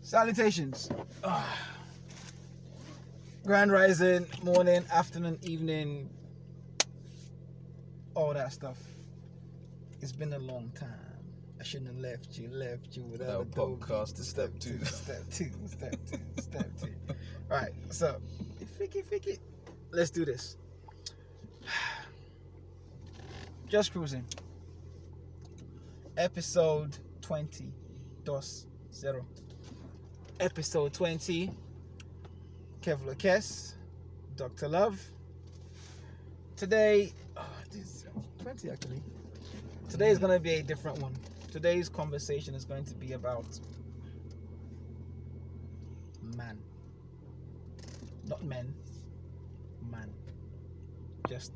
Salutations. Grand rising, morning, afternoon, evening, all that stuff. It's been a long time. I shouldn't have left you without a podcast to step two. Step two. Alright, so, Ficky. Let's do this. Just cruising. Episode 20. Episode 20. Kevlar Kess, Dr. Love. Today, this 20 actually. Today is going to be a different one. Today's conversation is going to be about man. Not men, man. Just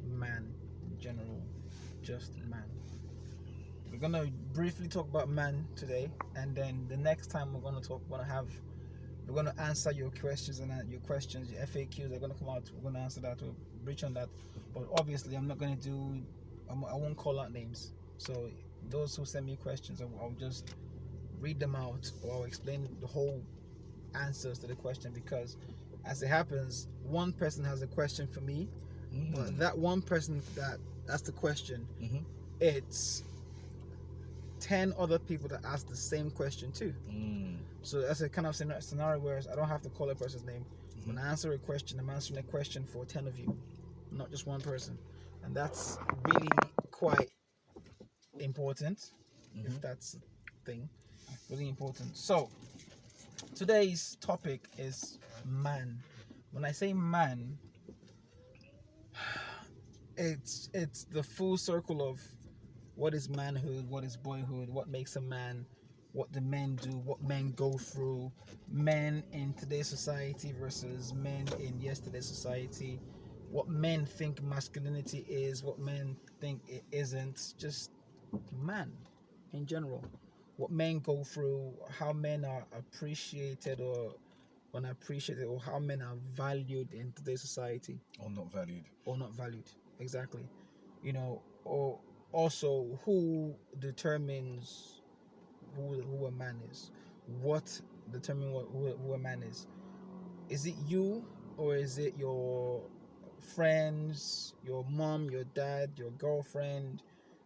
man in general. Just man. We're going to briefly talk about man today, and then the next time we're going to answer your questions, and your FAQs are going to come out. We're going to answer that. We'll reach on that. But obviously, I'm not going to I won't call out names. So those who send me questions, I'll just read them out, or I'll explain the whole answers to the question, because as it happens, one person has a question for me, but that one person that's the question, it's 10 other people that ask the same question too. So that's a kind of scenario where I don't have to call a person's name. When I answer a question, I'm answering a question for 10 of you, not just one person. And that's really quite important, if that's a thing. Really important. So today's topic is man. When I say man, it's the full circle of what is manhood, what is boyhood, what makes a man, what the men do, what men go through, men in today's society versus men in yesterday's society, what men think masculinity is, what men think it isn't, just man in general, what men go through, how men are appreciated or unappreciated, or how men are valued in today's society. Or not valued. Exactly. Or also who determines who a man is. What determines who a man is? Is it you, or is it your friends, your mom, your dad, your girlfriend,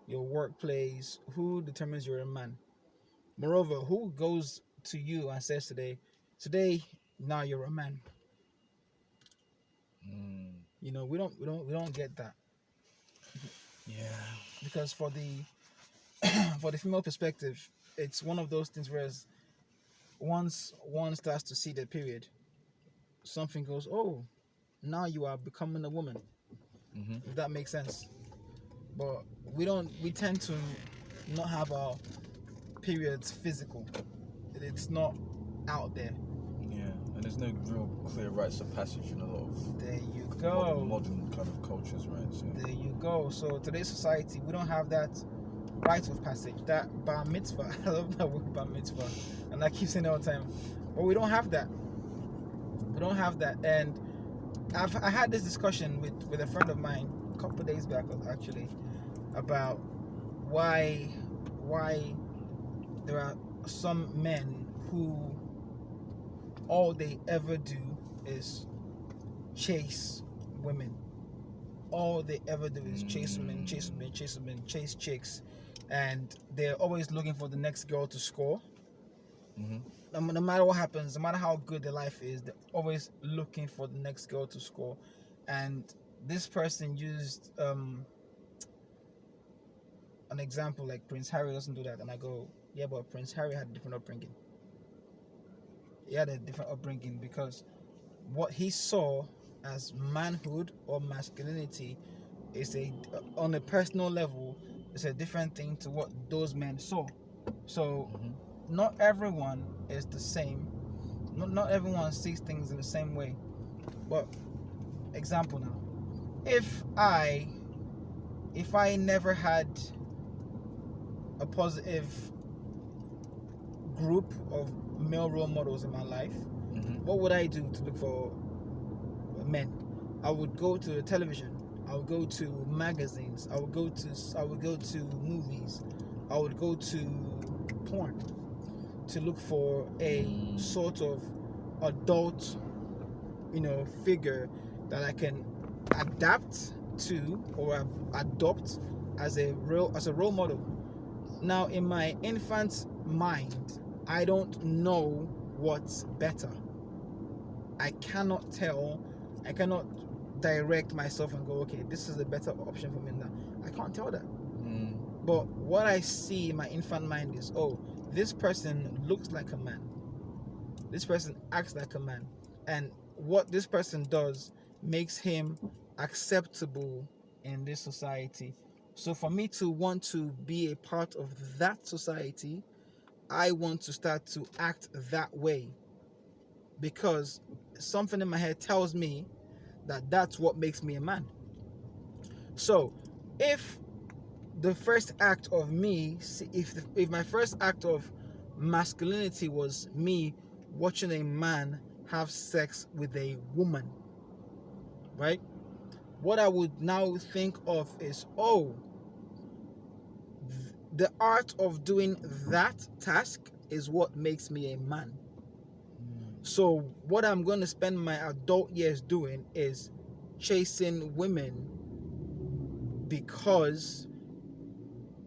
your workplace? Who determines you're a man? Moreover, who goes to you and says today, now you're a man? We don't get that. Yeah. Because for the female perspective, it's one of those things where once one starts to see the period, something goes, oh, now you are becoming a woman. If that makes sense. But we tend to not have our periods physical. It's not out there. Yeah, and there's no real clear rites of passage in a lot of there you go modern kind of cultures, right? So there you go. So today's society, we don't have that rite of passage, that bar mitzvah. I love that word, bar mitzvah, and I keep saying it all the time. But we don't have that. And I had this discussion with a friend of mine a couple of days back, actually, about why there are some men who all they ever do is chase women. All they ever do is chase women, chase chicks, and they're always looking for the next girl to score. No matter what happens, no matter how good their life is, they're always looking for the next girl to score. And this person used an example like Prince Harry doesn't do that, and I go, yeah, but Prince Harry had a different upbringing. Because what he saw as manhood or masculinity is on a personal level, it's a different thing to what those men saw. So not everyone is the same. Not everyone sees things in the same way. But example now, if I never had a positive group of male role models in my life, what would I do to look for men? I would go to the television. I would go to magazines. I would go to movies. I would go to porn. to look for a sort of adult, figure that I can adapt to or adopt as a role model. Now, in my infant mind, I don't know what's better. I cannot direct myself and go, okay, this is a better option for me now. I can't tell that. But what I see in my infant mind is, oh, this person looks like a man. This person acts like a man. And what this person does makes him acceptable in this society. So for me to want to be a part of that society, I want to start to act that way, because something in my head tells me that that's what makes me a man. So if the first act of me, if my first act of masculinity was me watching a man have sex with a woman, right? What I would now think of is, oh, the art of doing that task is what makes me a man. So what I'm going to spend my adult years doing is chasing women, because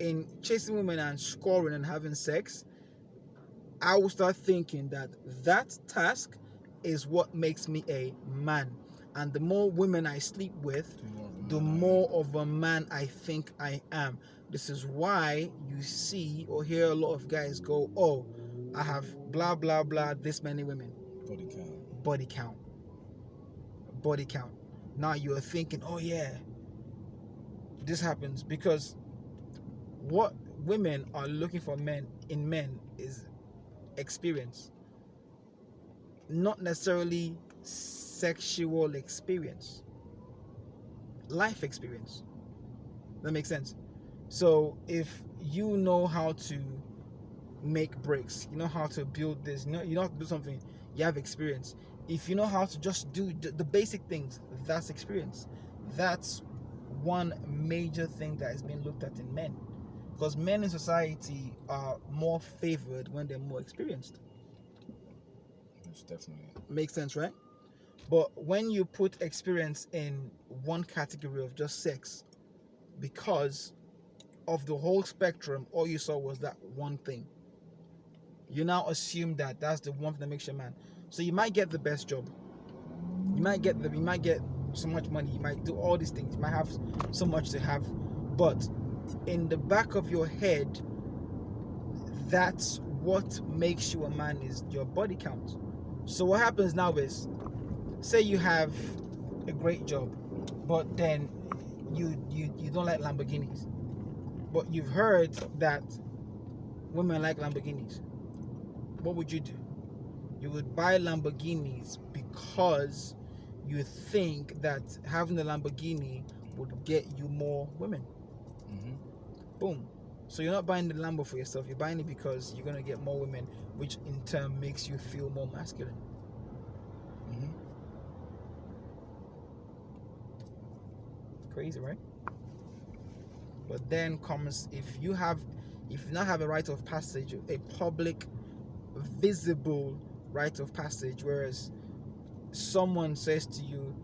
in chasing women and scoring and having sex, I will start thinking that task is what makes me a man. And the more women I sleep with, the more of a man I think I am. This is why you see or hear a lot of guys go, oh, I have blah, blah, blah, this many women. Body count. Now you're thinking, oh yeah, this happens because what women are looking for in men is experience, not necessarily sexual experience, life experience. That makes sense. So if you know how to make bricks, you know how to build this, you know how to do something, you have experience. If you know how to just do the basic things, that's experience. That's one major thing that is being looked at in men, because men in society are more favored when they're more experienced. That's definitely makes sense, right? But when you put experience in one category of just sex, because of the whole spectrum, all you saw was that one thing, you now assume that that's the one thing that makes you a man. So you might get the best job, you might get so much money, you might do all these things, you might have so much to have, but in the back of your head, that's what makes you a man, is your body count. So what happens now is, say you have a great job, but then you don't like Lamborghinis, but you've heard that women like Lamborghinis. What would you do? You would buy Lamborghinis because you think that having a Lamborghini would get you more women. Boom. So you're not buying the Lambo for yourself, you're buying it because you're going to get more women, which in turn makes you feel more masculine. Crazy, right? But then comes, if you not have a rite of passage, a public, visible rite of passage, whereas someone says to you,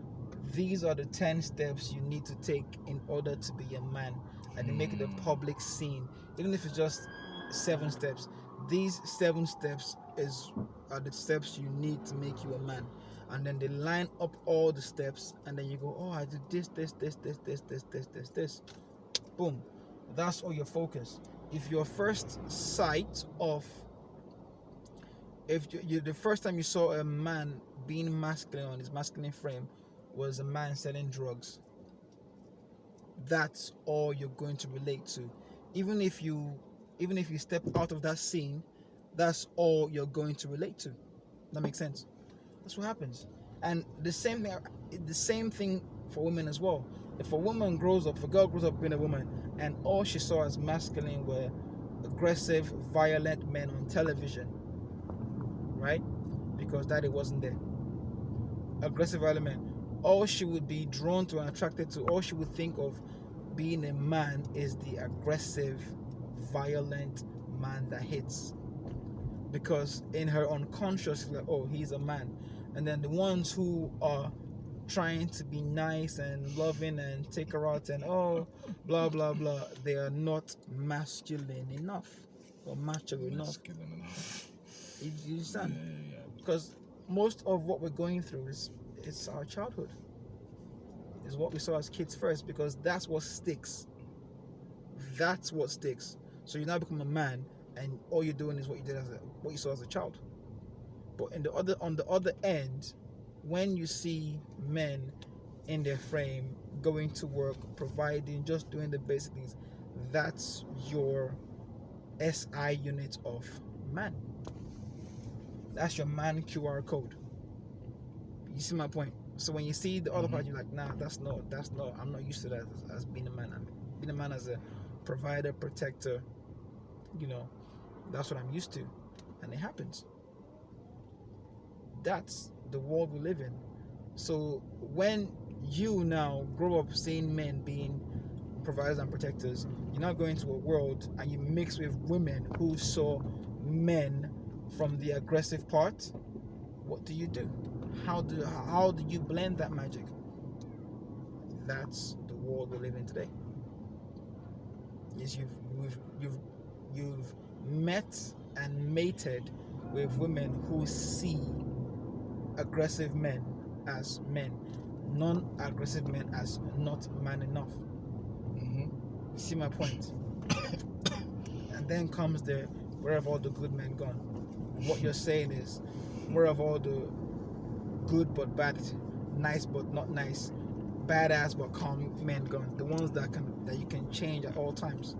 these are the 10 steps you need to take in order to be a man, and they make it a public scene, even if it's just 7 steps. These 7 steps are the steps you need to make you a man. And then they line up all the steps, and then you go, oh, I did this. Boom. That's all your focus. If your first sight of, if you the first time you saw a man being masculine on his masculine frame was a man selling drugs, that's all you're going to relate to. Even if you step out of that scene, that's all you're going to relate to. That makes sense. That's what happens. And the same thing for women as well. If a girl grows up being a woman, and all she saw as masculine were aggressive, violent men on television, right? Because daddy wasn't there. Aggressive, violent men. All she would be drawn to and attracted to, all she would think of being a man is the aggressive, violent man that hits. because in her unconscious, she's like, oh, he's a man. And then the ones who are trying to be nice and loving and take her out and oh, blah blah blah, they are not masculine enough or macho enough. Masculine enough. You understand? Yeah. Because most of what we're going through is it's our childhood. Is what we saw as kids first, because that's what sticks. That's what sticks. So you now become a man, and all you're doing is what you saw as a child. But on the other end, when you see men in their frame, going to work, providing, just doing the basic things, that's your SI unit of man. That's your man QR code. You see my point? So when you see the other part, you're like, nah, that's not. I'm not used to that as being a man. Being a man as a provider, protector, that's what I'm used to, and it happens. That's the world we live in. So when you now grow up seeing men being providers and protectors, you're now going to a world and you mix with women who saw men from the aggressive part. What do you do? How do you blend that magic? That's the world we live in today. Yes, you've met and mated with women who see aggressive men as men, non-aggressive men as not man enough. You see my point? And then comes the where have all the good men gone? What you're saying is, where have all the good but bad, nice but not nice, badass but calm men gone? The ones that you can change at all times.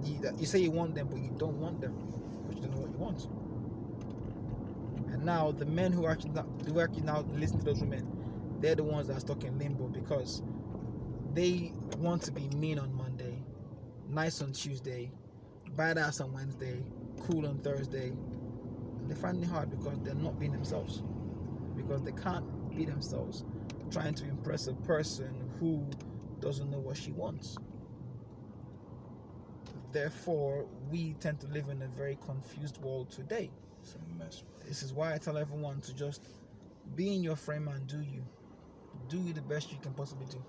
You say you want them, but you don't want them, but you don't know what you want. And now the men who actually now listen to those women, they're the ones that are stuck in limbo, because they want to be mean on Monday, nice on Tuesday, badass on Wednesday, cool on Thursday. And they find it hard because they're not being themselves, because they can't be themselves trying to impress a person who doesn't know what she wants. Therefore, we tend to live in a very confused world today. It's a mess. This is why I tell everyone to just be in your frame and do you the best you can possibly do.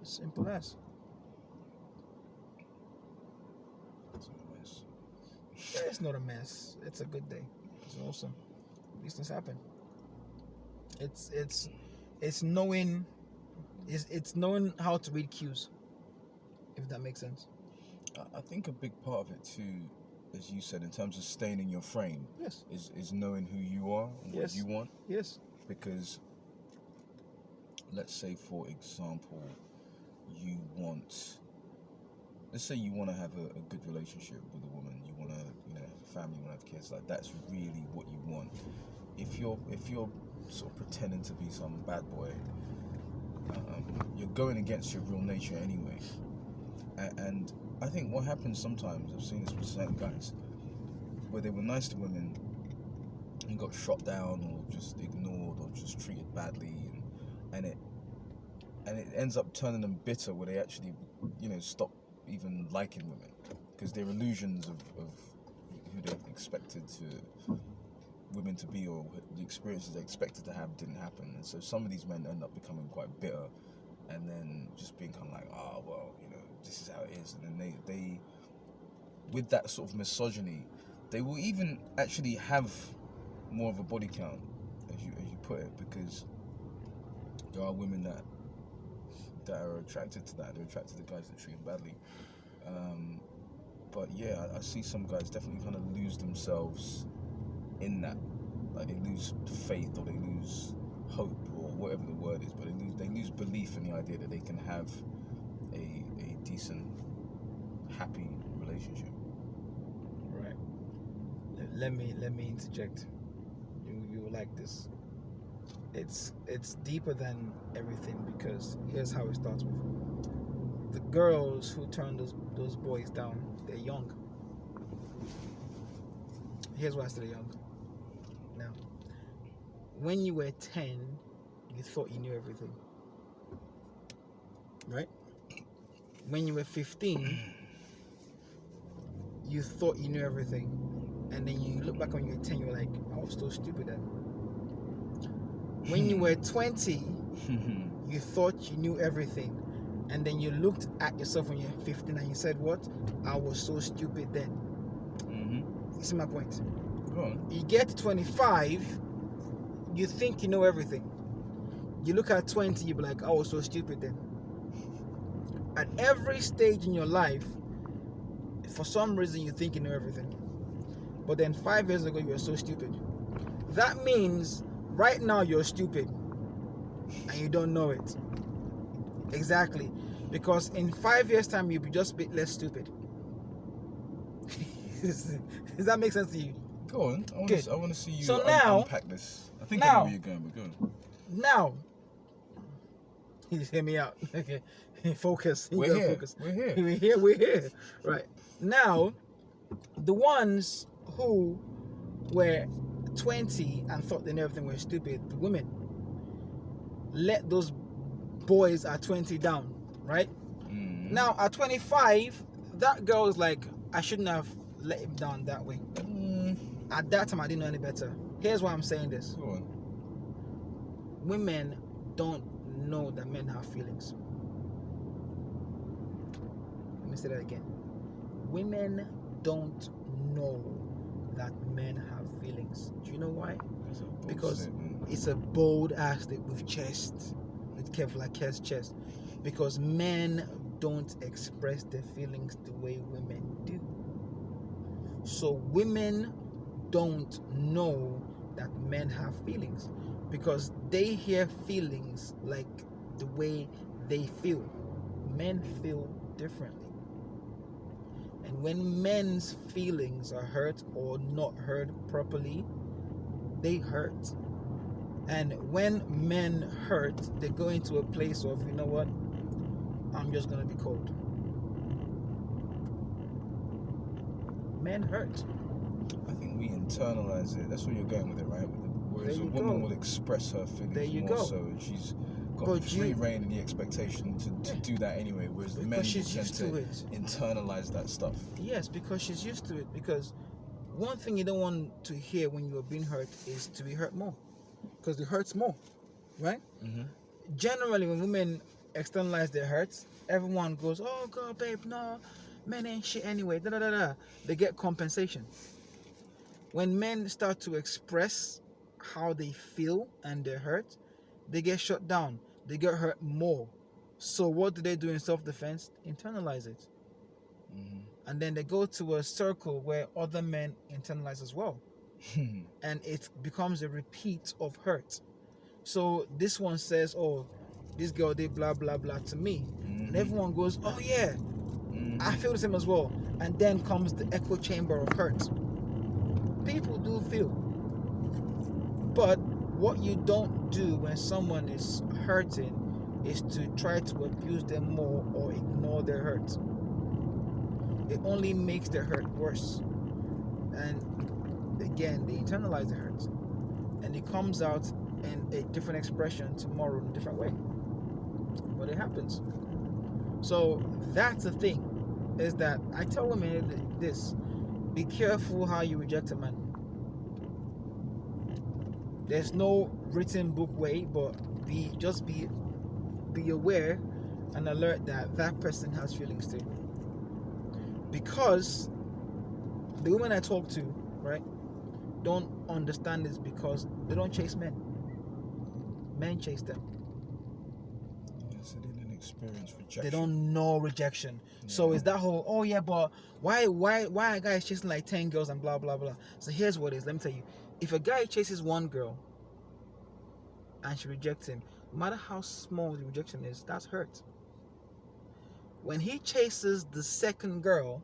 Simple as. It's a mess. It's not a mess. It's a good day. It's awesome. These things happen. It's knowing how to read cues, if that makes sense. I think a big part of it too, as you said, in terms of staying in your frame, yes, is knowing who you are and what you want. Yes. Because let's say, for example, let's say you want to have a good relationship with a woman, you want to have a family, you want to have kids, like that's really what you want. If you're sort of pretending to be some bad boy, you're going against your real nature anyway. And I think what happens sometimes, I've seen this with certain guys, where they were nice to women and got shot down or just ignored or just treated badly, and it ends up turning them bitter, where they actually stop even liking women, because their illusions of who they expected women to be, or the experiences they expected to have, didn't happen. And so some of these men end up becoming quite bitter, and then just being kind of like, this is how it is. And then they with that sort of misogyny, they will even actually have more of a body count, as you put it, because there are women that are attracted to that. They're attracted to guys that treat them badly. But yeah, I see some guys definitely kind of lose themselves in that. Like they lose faith, or they lose hope, or whatever the word is, but they lose belief in the idea that they can have a decent, happy relationship. Right. Let me interject. You will like this. It's deeper than everything, because here's how it starts with. The girls who turn those boys down, they're young. Here's why I said they're young. Now, when you were 10, you thought you knew everything. Right? When you were 15, you thought you knew everything. and then you look back when you're 10, you're like, I was so stupid then. When you were 20, you thought you knew everything, and then you looked at yourself when you're 15 and you said, what? I was so stupid then. You see my point? Go on. You get to 25, you think you know everything. You look at 20, you be like, I was so stupid then. At every stage in your life, for some reason you think you know everything. But then 5 years ago, you were so stupid. That means right now you're stupid and you don't know it. Exactly. Because in 5 years' time, you'll be just a bit less stupid. Does that make sense to you? Go on. I want to see you unpack this. I think I know where you're going, but go on. Now, you just hear me out. Okay. Focus. We're here. Focus. We're here. Right. Now, the ones who were 20 and thought they knew everything were stupid, the women, let those boys at 20 down, right? Now, at 25, that girl is like, I shouldn't have let him down that way. At that time, I didn't know any better. Here's why I'm saying this. Go on. Women don't know that men have feelings. Let me say that again. Women don't know that men have feelings. Do you know why? Because it's a bold ass statement with chest, with Kev's chest. Because men don't express their feelings the way women do. So women don't know that men have feelings because they hear feelings like the way they feel. Men feel differently. And when men's feelings are hurt or not heard properly, they hurt. And when men hurt, they go into a place of, you know what? I'm just going to be cold. Men hurt. I think we internalize it. That's where you're going with it, right? Whereas a woman will express her feelings more so, and she's got free reign and the expectation to do that anyway, whereas the men tend to internalize that stuff. Yes, because she's used to it. Because one thing you don't want to hear when you're being hurt is to be hurt more, because it hurts more, right? Generally, when women externalize their hurts, everyone goes, oh God, babe, no, men ain't shit anyway, They get compensation. When men start to express how they feel and their hurt, they get shut down. They get hurt more. So what do they do in self-defense? Internalize it. And then they go to a circle where other men internalize as well. And it becomes a repeat of hurt. So this one says, oh, this girl did blah, blah, blah to me. And everyone goes, oh yeah, I feel the same as well. And then comes the echo chamber of hurt. People do feel. But what you don't do when someone is hurting is to try to abuse them more or ignore their hurt. It only makes their hurt worse. And again, they internalize the hurt. And it comes out in a different expression tomorrow in a different way. But it happens. So that's the thing, is that I tell women this: be careful how you reject a man. There's no written book way, but be aware and alert that that person has feelings too. Because the women I talk to, right, don't understand this because they don't chase men. Men chase them. Yes, they didn't experience rejection. They don't know rejection. Yeah. So it's that whole, oh yeah, but why a guy is chasing like 10 girls and blah blah blah. So here's what it is. Let me tell you. If a guy chases one girl and she rejects him, no matter how small the rejection is, that's hurt. When he chases the second girl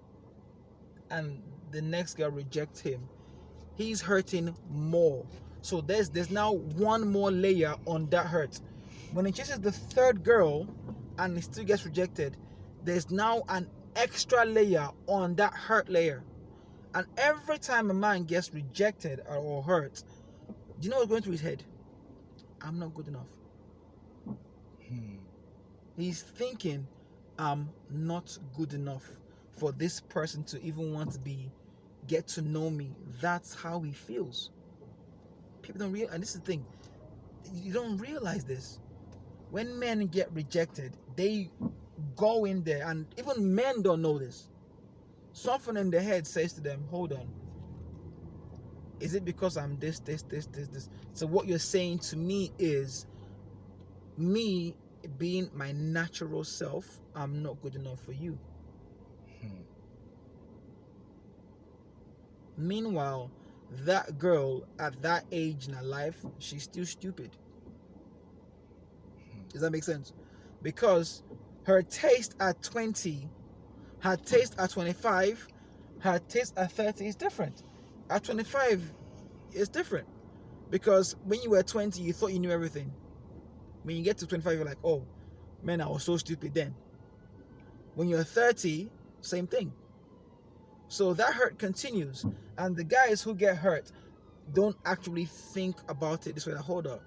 and the next girl rejects him, he's hurting more. So there's now one more layer on that hurt. When he chases the third girl and he still gets rejected, there's now an extra layer on that hurt layer. And every time a man gets rejected or hurt, do you know what's going through his head? I'm not good enough. He's thinking, I'm not good enough for this person to even want to be get to know me, that's how he feels. People don't realize, and this is the thing, you don't realize this. When men get rejected, they go in there, and even men don't know this. Something in their head says to them, hold on, is it because I'm this? So what you're saying to me is, me being my natural self, I'm not good enough for you. Meanwhile, that girl at that age in her life, she's still stupid. Does that make sense? Because her taste at 20, her taste at 25, her taste at 30 is different. At 25, it's different. Because when you were 20, you thought you knew everything. When you get to 25, you're like, oh, man, I was so stupid then. When you're 30, same thing. So that hurt continues. And the guys who get hurt don't actually think about it this way. Like, hold up.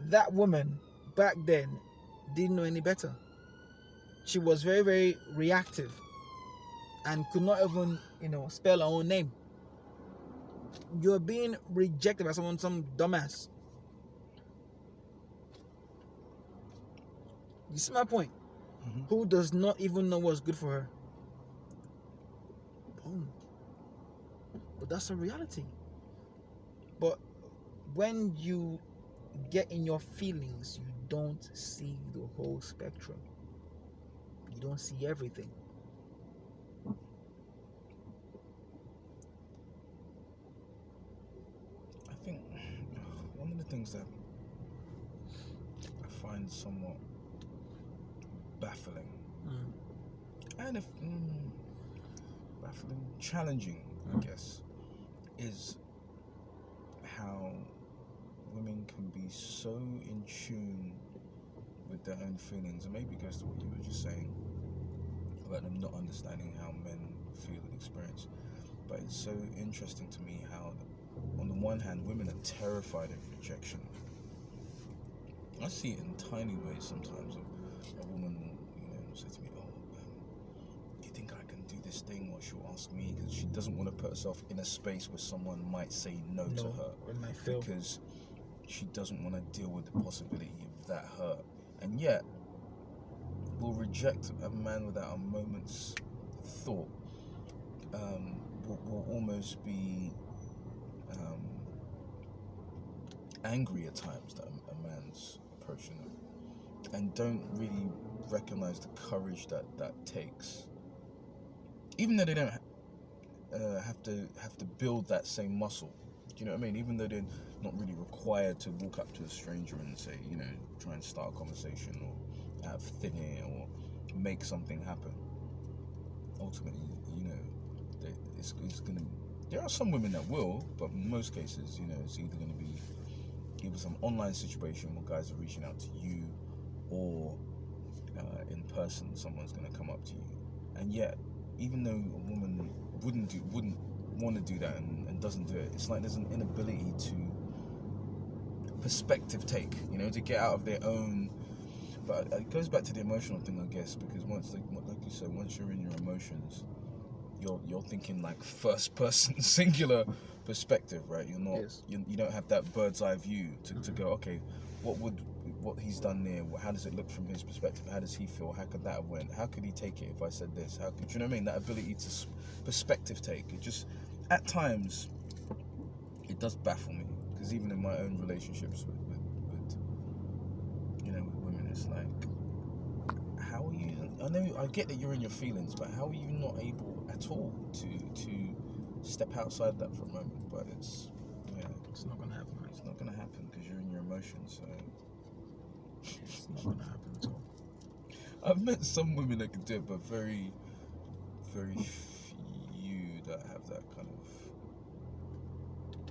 That woman back then didn't know any better. She was very, very reactive and could not even, spell her own name. You're being rejected by someone, some dumbass. You see my point? Mm-hmm. Who does not even know what's good for her. Boom. But that's a reality. But when you get in your feelings, you don't see the whole spectrum. You don't see everything. I think one of the things that I find somewhat baffling, and baffling, challenging, I guess, is how women can be so in tune with their own feelings, and maybe it goes to what you were just saying about them not understanding how men feel and experience. But it's so interesting to me how, on the one hand, women are terrified of rejection. I see it in tiny ways sometimes. A woman will say to me, "Oh, do you think I can do this thing?" Or she'll ask me because she doesn't want to put herself in a space where someone might say no to her, because she doesn't want to deal with the possibility of that hurt. And yet, will reject a man without a moment's thought. Will almost be angry at times that a man's approaching her, and don't really recognize the courage that takes, even though they don't have to build that same muscle. Do you know what I mean? Even though they're not really required to walk up to a stranger and say, try and start a conversation or have thin air or make something happen. Ultimately, it's gonna. There are some women that will, but in most cases, it's either going to be either some online situation where guys are reaching out to you, or in person, someone's going to come up to you. And yet, even though a woman wouldn't want to do that and doesn't do it, it's like there's an inability to perspective take, to get out of their own. But it goes back to the emotional thing, I guess, because once, like you said, once you're in your emotions, you're thinking like first person singular perspective, right? You're not. Yes. You don't have that bird's eye view to go, okay, what he's done there? How does it look from his perspective? How does he feel? How could that have went? How could he take it if I said this? How could, you know what I mean? That ability to perspective take. It just, at times, it does baffle me, because even in my own relationships with women, it's like, how are you? I know, I get that you're in your feelings, but how are you not able at all to step outside that for a moment? But it's not gonna happen. It's not gonna happen because you're in your emotions. So it's not gonna happen at all. I've met some women that can do it, but very, very few that have that kind of.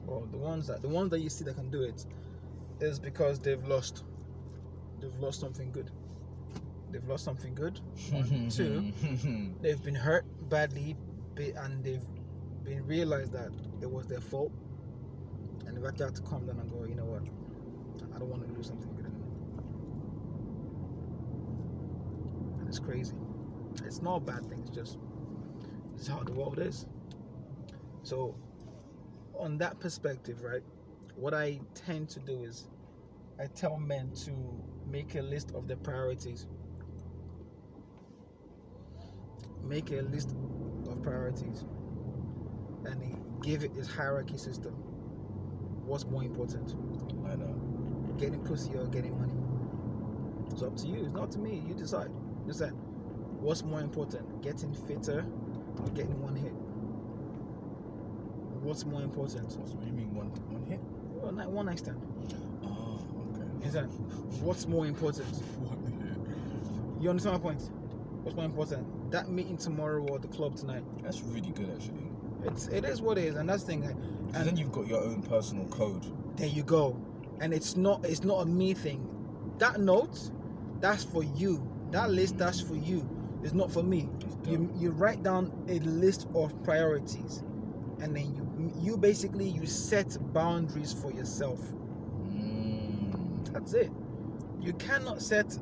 Well, the ones that you see that can do it is because they've lost something good. They've lost something good. One, two, they've been hurt badly, and they've been realized that it was their fault, and they've actually had to calm down and go, you know what, I don't want to lose something good anymore. And it's crazy. It's not a bad thing. It's just how the world is. So, on that perspective, right, what I tend to do is I tell men to make a list of their priorities. Make a list of priorities and give it this hierarchy system. What's more important? I know. Getting pussy or getting money? It's up to you. It's not up to me. You decide. Decide. What's more important? Getting fitter or getting one hit? What's more important? So what do you mean one hit? Well, one night stand. Oh, okay. Is that what's more important? One hit. You understand my point? What's more important? That meeting tomorrow or the club tonight? That's really good, actually. It is what it is, and that's the thing. And then you've got your own personal code. There you go. And it's not a me thing. That note, that's for you. That list, that's for you. It's not for me. You write down a list of priorities, and then you basically you set boundaries for yourself. That's it. You cannot set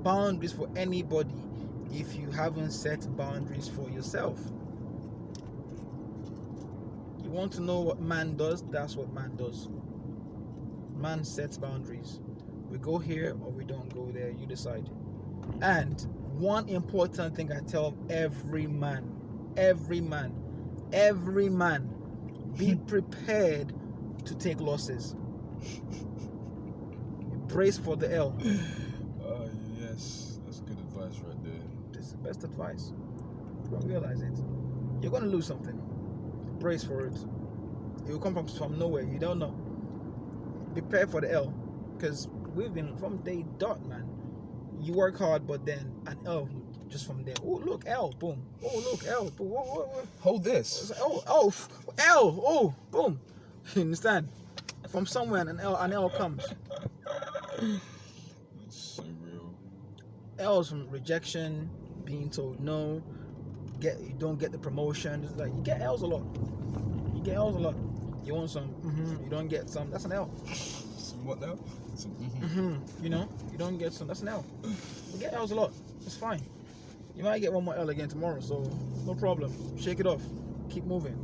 boundaries for anybody if you haven't set boundaries for yourself. You want to know what man does? That's what man does. Man sets boundaries. We go here or we don't go there. You decide. And one important thing I tell every man, be prepared to take losses. Brace for the L. Yes, that's good advice right there. This is the best advice. Don't realize it. You're gonna lose something. Brace for it. It will come from nowhere. You don't know. Prepare for the L, because we've been from day dot, man. You work hard, but then an L just from there. Oh look, L, boom. Oh look, L, boom. Whoa. Hold this. Oh, L, oh, boom. You understand? From somewhere an L comes. It's so real. L's from rejection, being told no, you don't get the promotion. It's like you get L's a lot. You want some, you don't get some. That's an L. Some what now? Some, You know, you don't get some. That's an L. You get L's a lot. It's fine. You might get one more L again tomorrow, so no problem. Shake it off. Keep moving.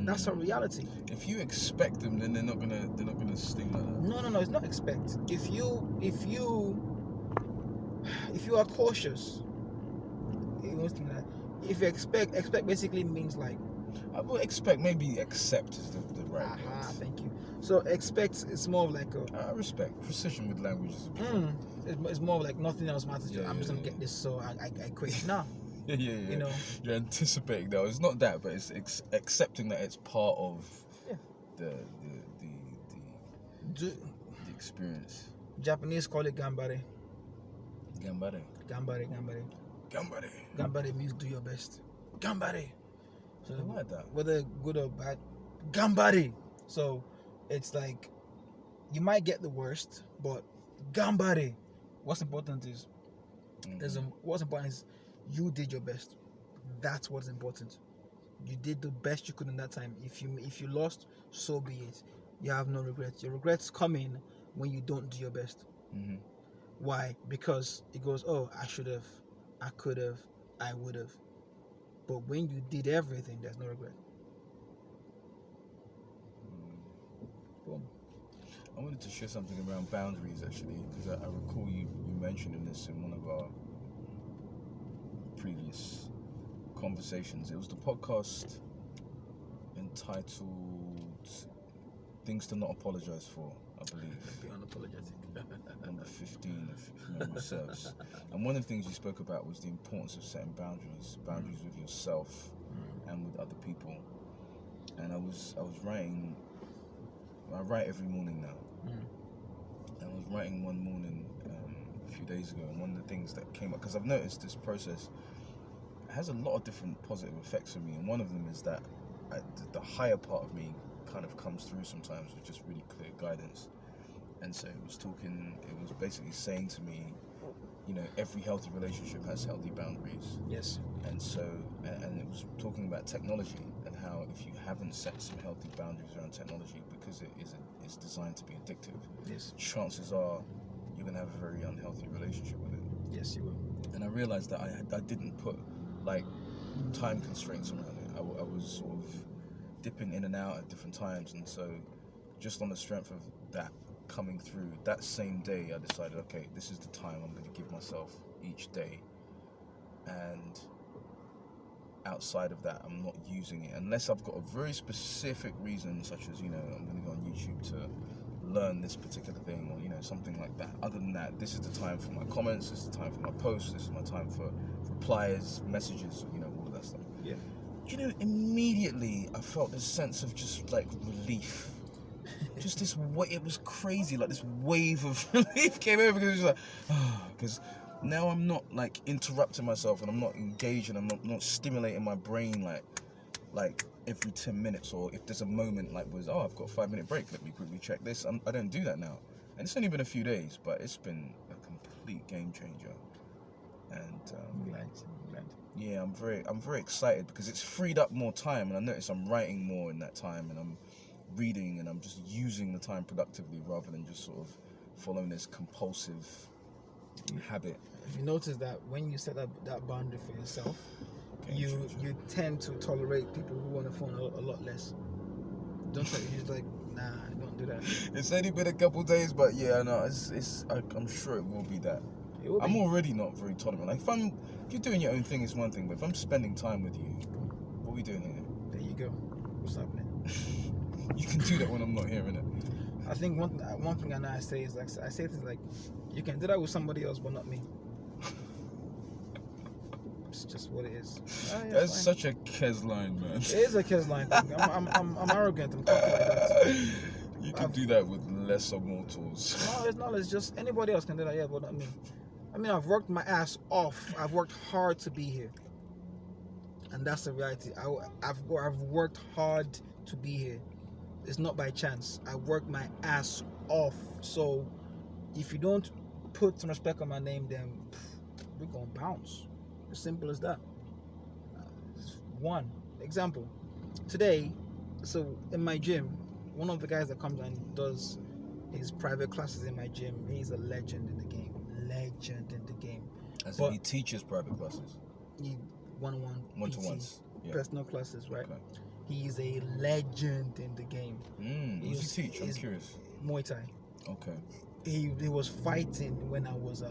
That's a reality. If you expect them, then they're not gonna sting like that. No. It's not expect. If you are cautious, it won't sting like that. If you expect basically means like. I would expect maybe accept is the right word. Thank you. So expect is more of like I respect precision with language is it's more of like nothing else matters. I'm just gonna get this, so I quit. No. Yeah. You know, you're anticipating though. It's not that, but it's accepting that it's part of the experience. Japanese call it gambare. Gambare. Gambare means do your best. Gambare. So I like that. Whether good or bad, gambare. So it's like you might get the worst, but gambare. What's important is you did your best. That's what's important. You did the best you could in that time. If you lost, so be it. You have no regrets. Your regrets come in when you don't do your best. Why? Because it goes, oh, I should have, I could have, I would have. But when you did everything, there's no regret. Boom. I wanted to share something around boundaries actually, because I recall you mentioning this in one of our previous conversations. It was the podcast entitled Things to Not Apologize For, I believe. Be unapologetic. Number 15, if memory serves. And one of the things you spoke about was the importance of setting boundaries with yourself and with other people. And I was writing. I write every morning now. And I was writing one morning a few days ago, and one of the things that came up, because I've noticed this process has a lot of different positive effects for me, and one of them is that the higher part of me kind of comes through sometimes with just really clear guidance. And so it was basically saying to me, you know, every healthy relationship has healthy boundaries. Yes. And so, and it was talking about technology and how if you haven't set some healthy boundaries around technology, because it's designed to be addictive, Yes. chances are you're going to have a very unhealthy relationship with it. Yes, you will. And I realized that I didn't put like time constraints around it. I was sort of dipping in and out at different times, and so just on the strength of that coming through, that same day I decided, okay, this is the time I'm going to give myself each day, and outside of that I'm not using it unless I've got a very specific reason, such as, you know, I'm going to go on YouTube to learn this particular thing, or, you know, something like that. Other than that, this is the time for my comments, this is the time for my posts, this is my time for replies, messages, you know, all of that stuff. Yeah. You know, immediately I felt this sense of just like relief. Just this way, it was crazy, like this wave of relief came over, because it was like, because now I'm not like interrupting myself, and I'm not engaging, I'm not stimulating my brain like every 10 minutes, or if there's a moment like I've got a 5-minute break, let me quickly check this. I don't do that now, and it's only been a few days, but it's been a complete game changer. And Glad. yeah, I'm very excited, because it's freed up more time, and I notice I'm writing more in that time, and I'm reading, and I'm just using the time productively rather than just sort of following this compulsive habit. If you notice that when you set up that boundary for yourself, you tend to tolerate people who want to phone a lot less. Don't say, you're like, nah, don't do that. It's only been a couple of days, but yeah, no, I'm sure it will be that. I'm already not very tolerant. Like if you're doing your own thing, it's one thing, but if I'm spending time with you, what are we doing here? There you go. What's happening? You can do that when I'm not here, innit? I think one thing I know I say is, like, I say things like, you can do that with somebody else, but not me. It's just what it is. That's such a Kez line, man. It is a Kez line thing. I'm arrogant. I'm talking like that. You can do that with lesser mortals. No, it's not. It's just anybody else can do that, yeah, but not me. I mean, I've worked my ass off. I've worked hard to be here, and that's the reality. I've worked hard to be here. It's not by chance. I worked my ass off. So if you don't put some respect on my name, then we're gonna bounce. As simple as that. One example. Today, so in my gym, one of the guys that comes and does his private classes in my gym, he's a legend in the game. As if he teaches private classes? He one-on-one, one-to-ones, yeah. Personal classes, right? Okay. He's a legend in the game. What does he teach? I'm curious. Muay Thai. Okay. He was fighting when I was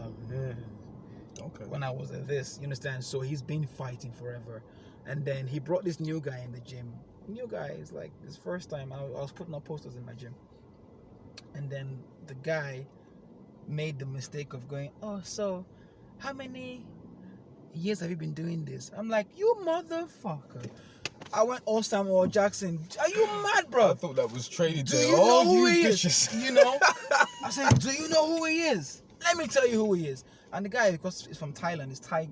when I was at this, you understand? So he's been fighting forever. And then he brought this new guy in the gym. New guy is like his first time. I was putting up posters in my gym. And then the guy made the mistake of going, oh, so how many years have you been doing this? I'm like, you motherfucker. I went all Samuel Jackson. Are you mad, bro? I thought that was trading. Do you know who he is? You know? I said, do you know who he is? Let me tell you who he is. And the guy, because he's from Thailand, is Thai.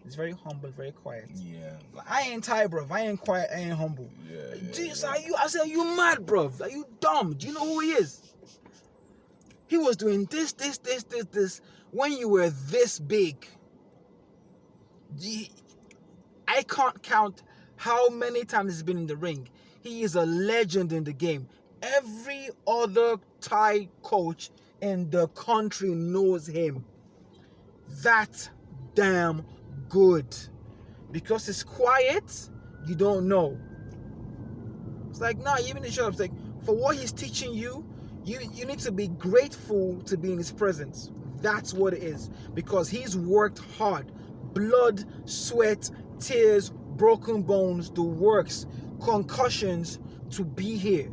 He's very humble, very quiet. Yeah. Like, I ain't Thai, bro. I ain't quiet. I ain't humble. Yeah. I said, are you mad, bro? Are you dumb? Do you know who he is? He was doing this. When you were this big. I can't count how many times he's been in the ring. He is a legend in the game. Every other Thai coach in the country knows him. That damn good. Because it's quiet, you don't know. It's like, nah, even in shut up. It's like, for what he's teaching you, you need to be grateful to be in his presence. That's what it is. Because he's worked hard. Blood, sweat, tears, broken bones, the works, concussions to be here.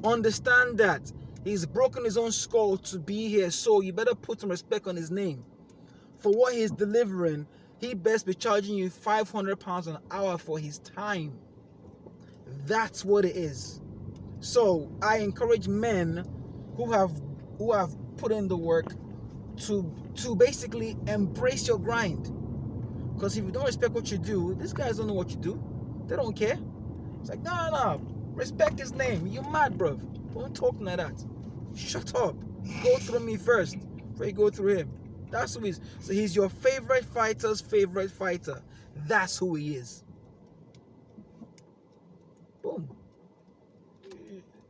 Understand that. He's broken his own skull to be here, so you better put some respect on his name. For what he's delivering, he best be charging you £500 an hour for his time. That's what it is. So I encourage men who have put in the work to basically embrace your grind. Because if you don't respect what you do, these guys don't know what you do. They don't care. It's like, no, respect his name. You mad, bro? Don't talk like that. Shut up. Go through me first before you go through him. That's who he is. So he's your favorite fighter's favorite fighter. That's who he is. Boom.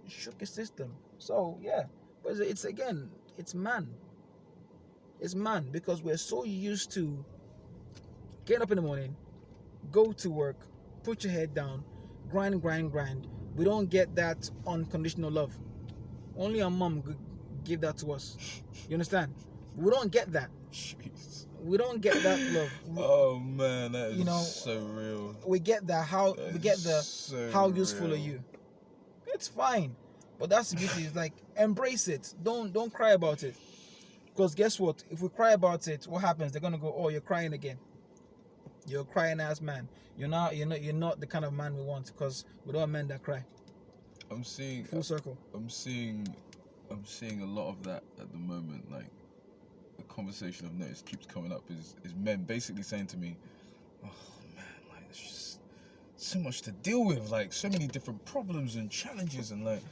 Shook his system. So yeah, but it's man. It's man, because we're so used to getting up in the morning, go to work, put your head down, grind. We don't get that unconditional love. Only our mom give that to us. You understand? We don't get that. Jeez. We don't get that love. Oh man, that is You know, so real. We get that. How That we get is the so how useful real. are you? It's fine, but that's the beauty. It's like embrace it. Don't cry about it. Because guess what? If we cry about it, what happens? They're gonna go, "Oh, you're crying again. You're a crying ass man. You're not the kind of man we want. Because we don't want men that cry." I'm seeing Full circle. I'm seeing a lot of that at the moment. Like, the conversation I've noticed keeps coming up is men basically saying to me, "Oh man, like there's just so much to deal with, like so many different problems and challenges, and like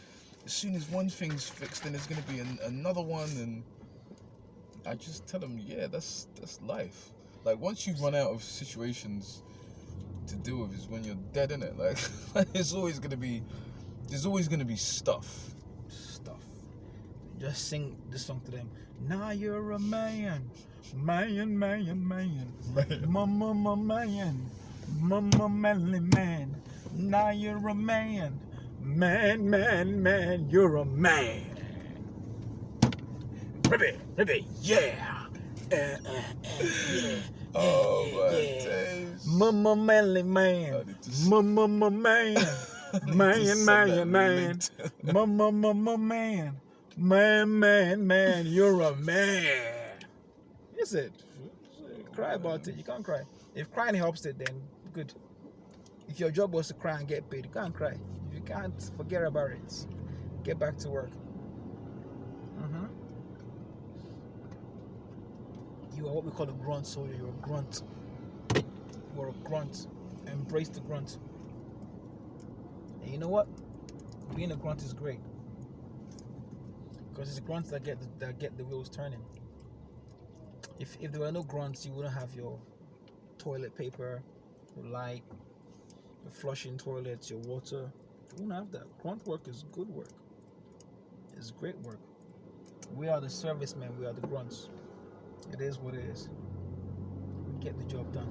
as soon as one thing's fixed, then there's gonna be another one." And I just tell them, yeah, that's life. Like, once you run out of situations to deal with, is when you're dead in it. Like, there's always gonna be stuff. Just sing this song to them. Now you're a man. Man. Mama, man. Mama, manly man. Now you're a man. Man. You're a man. Ribby, yeah. Yeah. Oh my yeah. days. Mama, manly man. Mama, man. Man. Mama, man. You're a man. Yes, it. Cry about it. You can't cry. If crying helps it, then good. If your job was to cry and get paid, you can't cry. If you can't, forget about it. Get back to work. You are what we call a grunt soldier. You're a grunt. You're a grunt. Embrace the grunt. And you know what? Being a grunt is great. Because it's the grunts that get the wheels turning. If there were no grunts, you wouldn't have your toilet paper, your light, your flushing toilets, your water. You wouldn't have that. Grunt work is good work. It's great work. We are the servicemen. We are the grunts. It is what it is. We get the job done.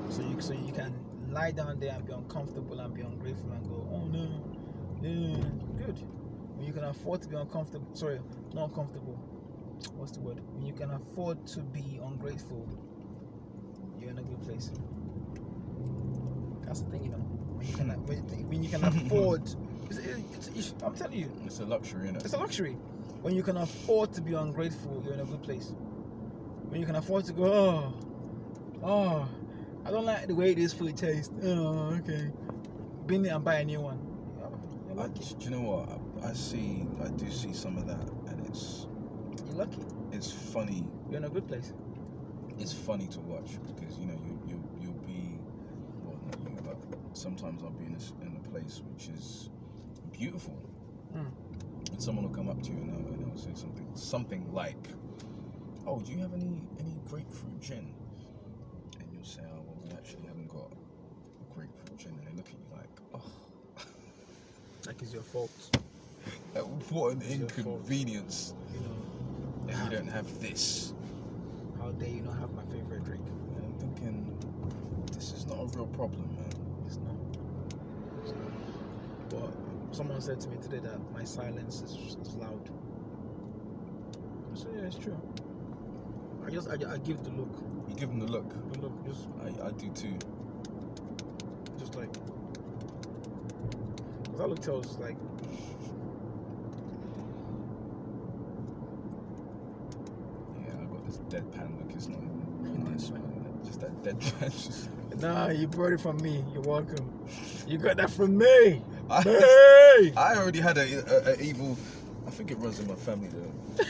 So you can lie down there and be uncomfortable and be ungrateful and go, "Oh no, yeah, good." When you can afford to be uncomfortable, not uncomfortable. What's the word? When you can afford to be ungrateful, you're in a good place. That's the thing, you know. When you can afford, I'm telling you, It's a luxury, innit? it's a luxury. When you can afford to be ungrateful, you're in a good place. When you can afford to go, oh, I don't like the way this food tastes. Oh, okay. Bin it and buy a new one. You're lucky. Do you know what? I do see some of that, and You're lucky. it's funny. You're in a good place. It's funny to watch because you'll be, well, not you, but sometimes I'll be in a place which is beautiful, and someone will come up to you and they'll say something like, "Oh, do you have any grapefruit gin?" And you'll say, "Oh, well, we actually haven't got a grapefruit gin," and they look at you like, "Oh." Like it's your fault. Like, what an It's your inconvenience. You know, And you don't have this. how dare you not have my favorite drink? And I'm thinking, this is not a real problem, man. It's not. But someone said to me today that my silence is loud. So yeah, it's true. I give the look. You give them the look. The look, just I do too. like, because that look tells like, Yeah, I got this deadpan look. It's not even nice, man. Just that deadpan. nah, you brought it from me. You're welcome. You got that from me. I already had a evil. I think it runs in my family though.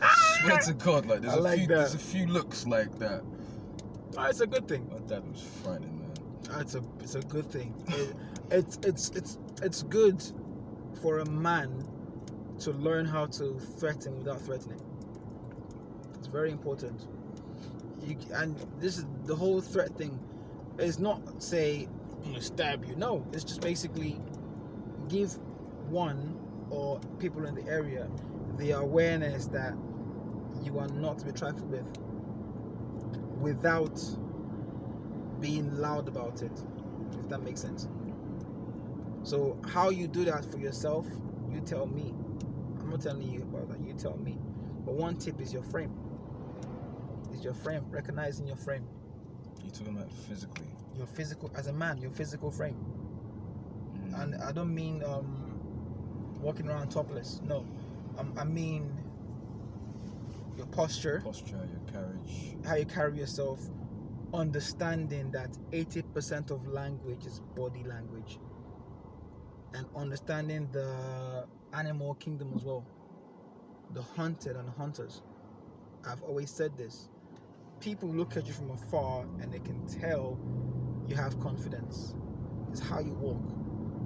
I swear to God, like there's a few looks like that. It's a good thing. My dad was frightening, man. It's a good thing. It's good for a man to learn how to threaten without threatening. It's very important. And this is the whole threat thing. It's not say I'm gonna stab you. No, it's just basically give one or people in the area the awareness that you are not to be trifled with, without being loud about it. If that makes sense. So how you do that for yourself, you tell me. I'm not telling you about that. You tell me. But one tip is your frame. Is your frame. Recognizing your frame. You're talking about physically. Your physical, as a man, your physical frame. And I don't mean walking around topless. No, I mean your posture, Your carriage. how you carry yourself, understanding that 80% of language is body language, and understanding the animal kingdom as well, the hunted and hunters. I've always said this. People look at you from afar and they can tell you have confidence. It's how you walk.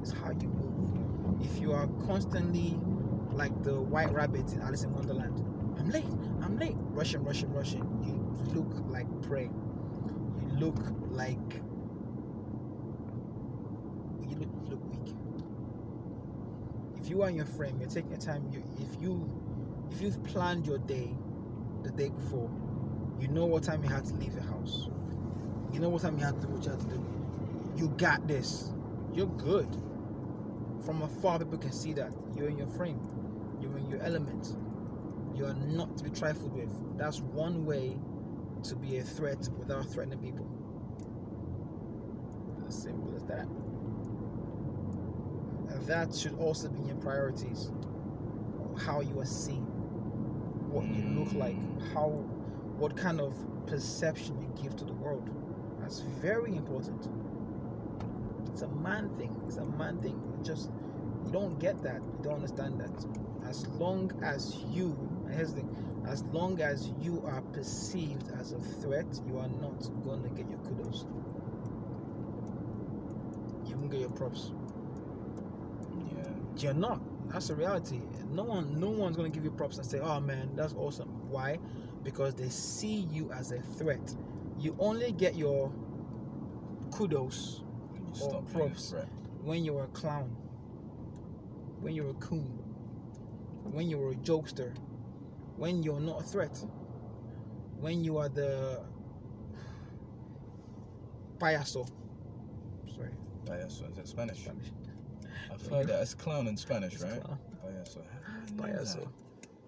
It's how you move. If you are constantly like the white rabbit in Alice in Wonderland, I'm late, rushing, you look like prey. You look weak. If you are in your frame, you're taking your time. If you've planned your day the day before, you know what time you have to leave the house. You know what time you have to do what you have to do. You got this. You're good. From afar, people can see that you're in your frame. You're in your element. You're not to be trifled with. That's one way to be a threat without threatening people. As simple as that. And that should also be your priorities. How you are seen. What you look like. What kind of perception you give to the world. That's very important. It's a man thing. You don't get that. You don't understand that. As long as you, and here's the thing, as long as you are perceived as a threat, you are not going to get your kudos. You won't get your props. Yeah. You're not. That's the reality. No one's going to give you props and say, oh man, that's awesome. Why? Because they see you as a threat. You only get your kudos or props when you're a clown, when you're a coon, when you're a jokester, when you're not a threat, when you are the payaso. Sorry. Payaso, is that Spanish? I've heard that. It's clown in Spanish, right? Clown. Payaso.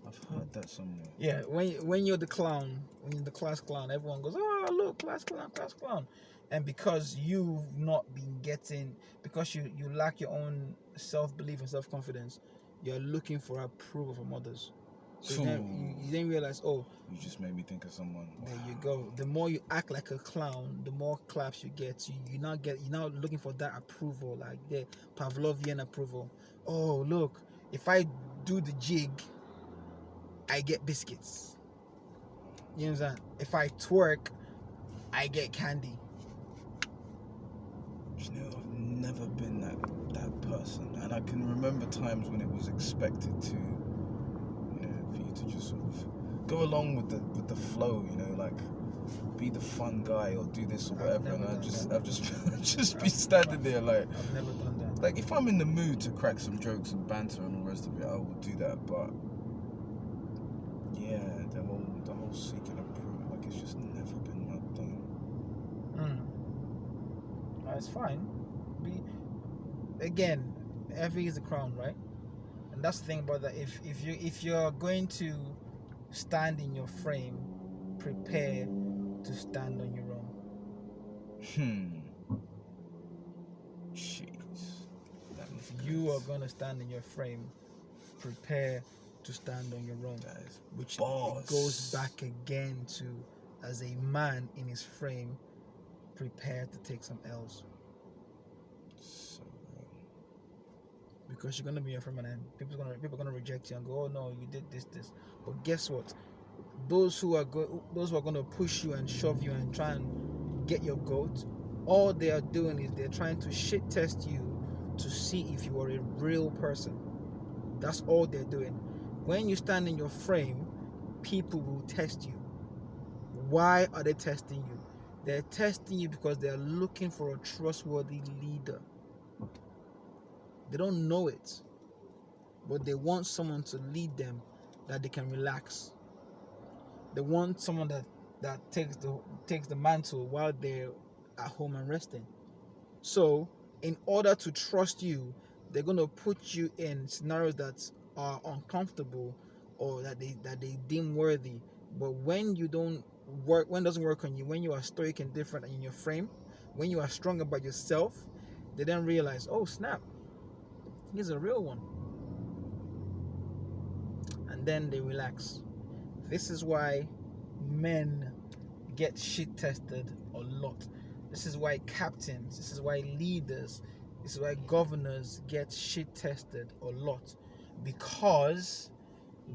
I've heard that somewhere. Yeah, when you're the clown, when you're the class clown, everyone goes, oh look, class clown. And because you've not been because you lack your own self-belief and self-confidence, you're looking for approval from others. So you then realize, oh, you just made me think of someone. There you go. The more you act like a clown, the more claps you get. You're now looking for that approval, like the Pavlovian approval. Oh, look, if I do the jig, I get biscuits. You understand? If I twerk, I get candy. You know, I've never been that person, and I can remember times when it was expected to, for you to just sort of go along with the flow, like be the fun guy or do this or whatever, and I've just be standing there like I've never done that. Like if I'm in the mood to crack some jokes and banter and all the rest of it, I will do that. But yeah, the whole seeking approval, like it's just never been my thing. It's fine. Again, every is a crown, right? And that's the thing about that. If you're going to stand in your frame, prepare to stand on your own. Jeez. If you are going to stand in your frame, prepare to stand on your own. Which it goes back again to, as a man in his frame, prepare to take some L's. So real. Because you're gonna be a feminine. People are gonna reject you and go, oh no, you did this. But guess what? Those who are gonna push you and shove you and try and get your goat, all they are doing is they're trying to shit test you to see if you are a real person. That's all they're doing. When you stand in your frame, people will test you. Why are they testing you? They're testing you because they're looking for a trustworthy leader. They don't know it, but they want someone to lead them that they can relax. They want someone that takes the mantle while they're at home and resting. So in order to trust you, they're going to put you in scenarios that are uncomfortable or that they deem worthy. But when you don't work, when it doesn't work on you, when you are stoic and different in your frame, when you are strong about yourself, they then realize, oh snap, he's a real one. And then they relax. This is why men get shit tested a lot. This is why captains, this is why leaders, this is why governors get shit tested a lot. Because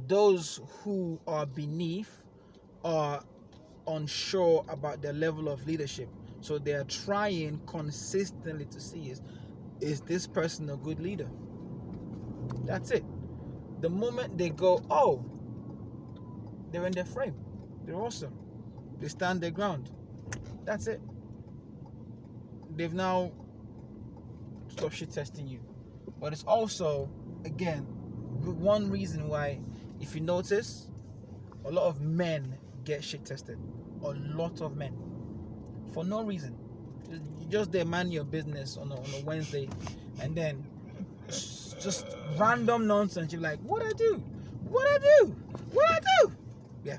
those who are beneath are unsure about their level of leadership. So they are trying consistently to see is this person a good leader? That's it. The moment they go, oh, they're in their frame, they're awesome, they stand their ground, that's it. They've now stopped shit testing you. But it's also, again, one reason why, if you notice, a lot of men get shit tested. A lot of men. For no reason. You just there man your business on a Wednesday, and then just random nonsense. You're like, what I do? Yeah.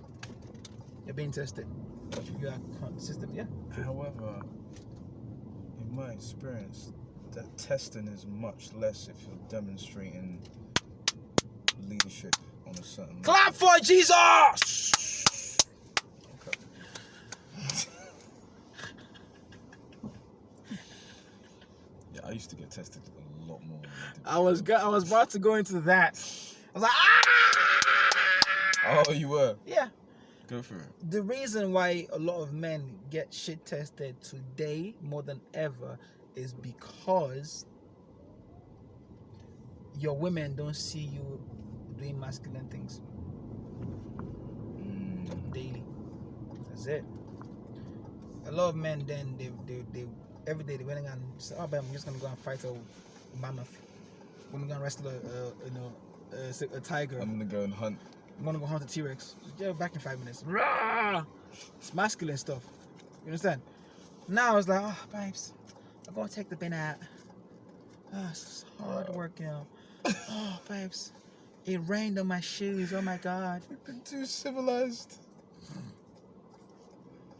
You're being tested. You are consistent, yeah. However, in my experience, that testing is much less if you're demonstrating leadership on a certain level. Clap for Jesus! Okay. Yeah, I used to get tested a lot more. I was about to go into that. I was like, Oh, you were? Yeah. Go for it. The reason why a lot of men get shit tested today more than ever is because your women don't see you doing masculine things daily. That's it. A lot of men then they every day they went and say, oh, babe, I'm just gonna go and fight a mammoth. I'm gonna wrestle a tiger. I'm gonna go and hunt. I'm gonna go hunt a T-Rex. Yeah, back in 5 minutes. Rah! It's masculine stuff. You understand? Now I was like, oh, babes, I'm gonna take the bin out. Oh, it's hard work, you know. Oh, babes, it rained on my shoes. Oh my God. We've been too civilized.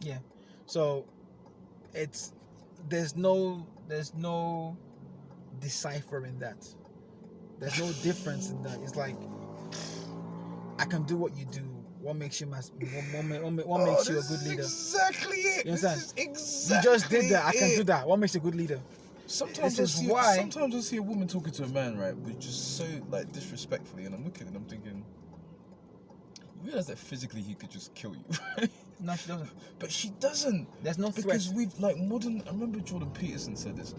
Yeah. So there's no deciphering that. There's no difference in that. It's like, I can do what you do. What makes you what makes you a good leader? Exactly it. You understand? This is exactly You just did that. I can do that. What makes you a good leader? Sometimes I see a woman talking to a man, right, but just so like disrespectfully, and I'm looking and I'm thinking, you realize that physically he could just kill you, right? No, she doesn't. But she doesn't. There's no threat. Because we've like modern. I remember Jordan Peterson said this.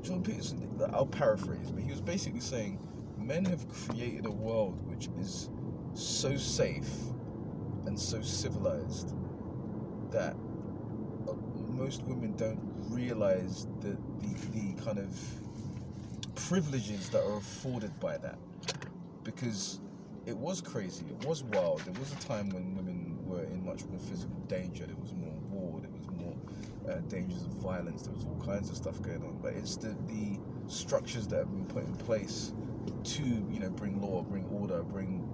Jordan Peterson, I'll paraphrase, but he was basically saying men have created a world which is so safe and so civilized that most women don't realize the kind of privileges that are afforded by that, because it was crazy, it was wild. There was a time when women were in much more physical danger. There was more war, there was more dangers of violence, there was all kinds of stuff going on. But it's the structures that have been put in place to, you know, bring law, bring order, bring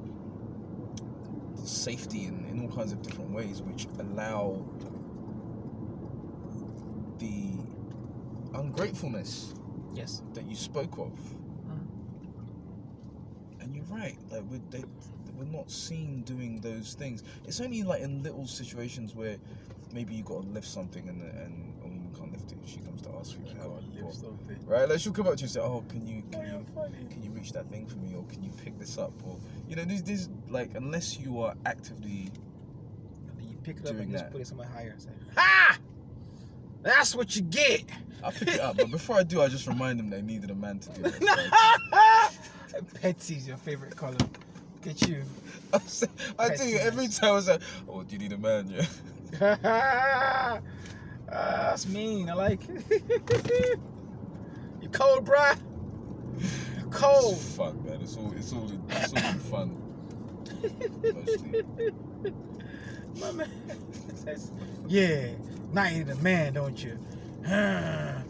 safety in all kinds of different ways, which allow the ungratefulness, yes, that you spoke of. And you're right, like we're not seen doing those things. It's only like in little situations where maybe you got to lift something and a woman can't lift it. She comes to ask for your help. Right? Like she'll come up to you and say, "Oh, can you reach that thing for me, or can you pick this up?" Or, you know, these like, unless you are actively you pick it up and just put it somewhere higher. Say, ah, that's what you get. I'll pick it up, but before I do, I just remind them they needed a man to do that. Petty's your favorite color. Look at you. I do every time. I was like, "Oh, do you need a man?" Yeah. That's mean. I like it. You cold, bruh? You're cold. It's fun, man. It's all in fun. Mostly. My man says, "Yeah, now you need a man, don't you?" Hi.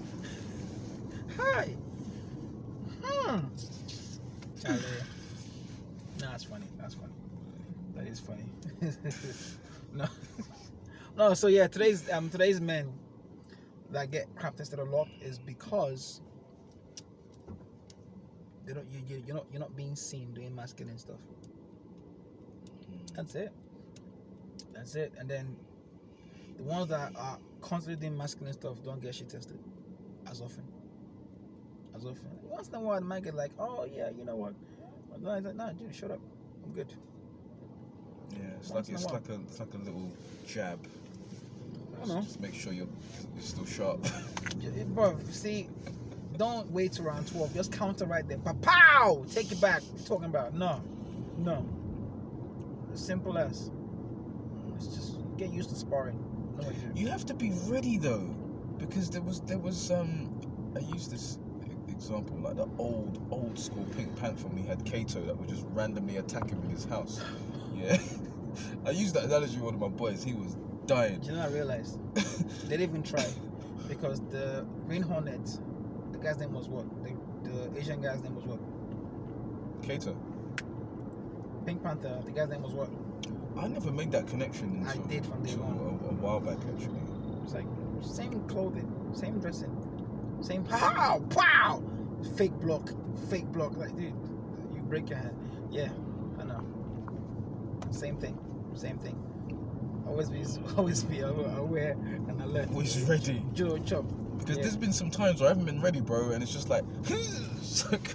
No, no. So yeah, today's men that get crap tested a lot is because they don't you're not being seen doing masculine stuff. That's it. That's it. And then the ones that are constantly doing masculine stuff don't get shit tested as often. As often. Once in a while, they might get like, oh yeah, you know what? But no, like, nah, dude, shut up. I'm good. Yeah, it's Once in a while. like a little jab. I don't know. Just make sure you're still sharp. Bro, see, don't wait around 12. Just counter right there. Pow! Take it back. What are you talking about? No. As simple as. It's just get used to sparring. No way. You have to be ready though, because there was I used this example, like the old school Pink Panther when he had Kato that would just randomly attack him in his house. Yeah. I used that analogy with one of my boys. He was dying. Do you know, I realized they didn't even try, because the Green Hornet, the guy's name was what? The Asian guy's name was what? Kato. Pink Panther, the guy's name was what? I never made that connection I did from day until one. a while back actually. It's like same clothing, same dressing, same pow, fake block, like dude, you break your hand. Yeah, I know. Same thing. Always be aware and alert. Always ready. Joe chop. Because there's been some times where I haven't been ready, bro, and it's just like, it's like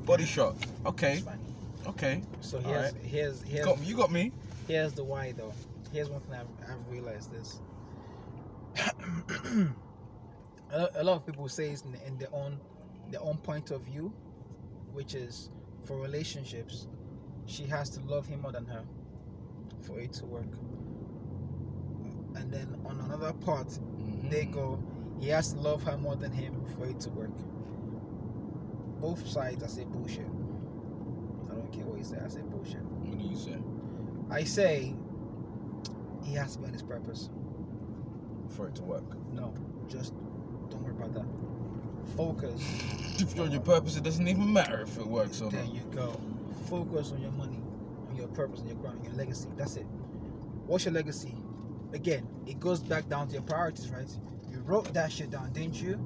body shot. Okay. It's fine. Okay. So Alright. here's You got me. Here's the why though. Here's one thing I've realized this. A lot of people say it's in their own point of view, which is for relationships, she has to love him more than her for it to work. And then on another part, they go, he has to love her more than him for it to work. Both sides, I say bullshit. I don't care what you say, I say bullshit. What do you say? I say he has to be on his purpose. For it to work. No, just don't worry about that. Focus. If you're on your purpose, it doesn't even matter if it works or There not. you go. Focus on your money, on your purpose, on your ground, your legacy. That's it. What's your legacy? Again, it goes back down to your priorities, right? You wrote that shit down, didn't you?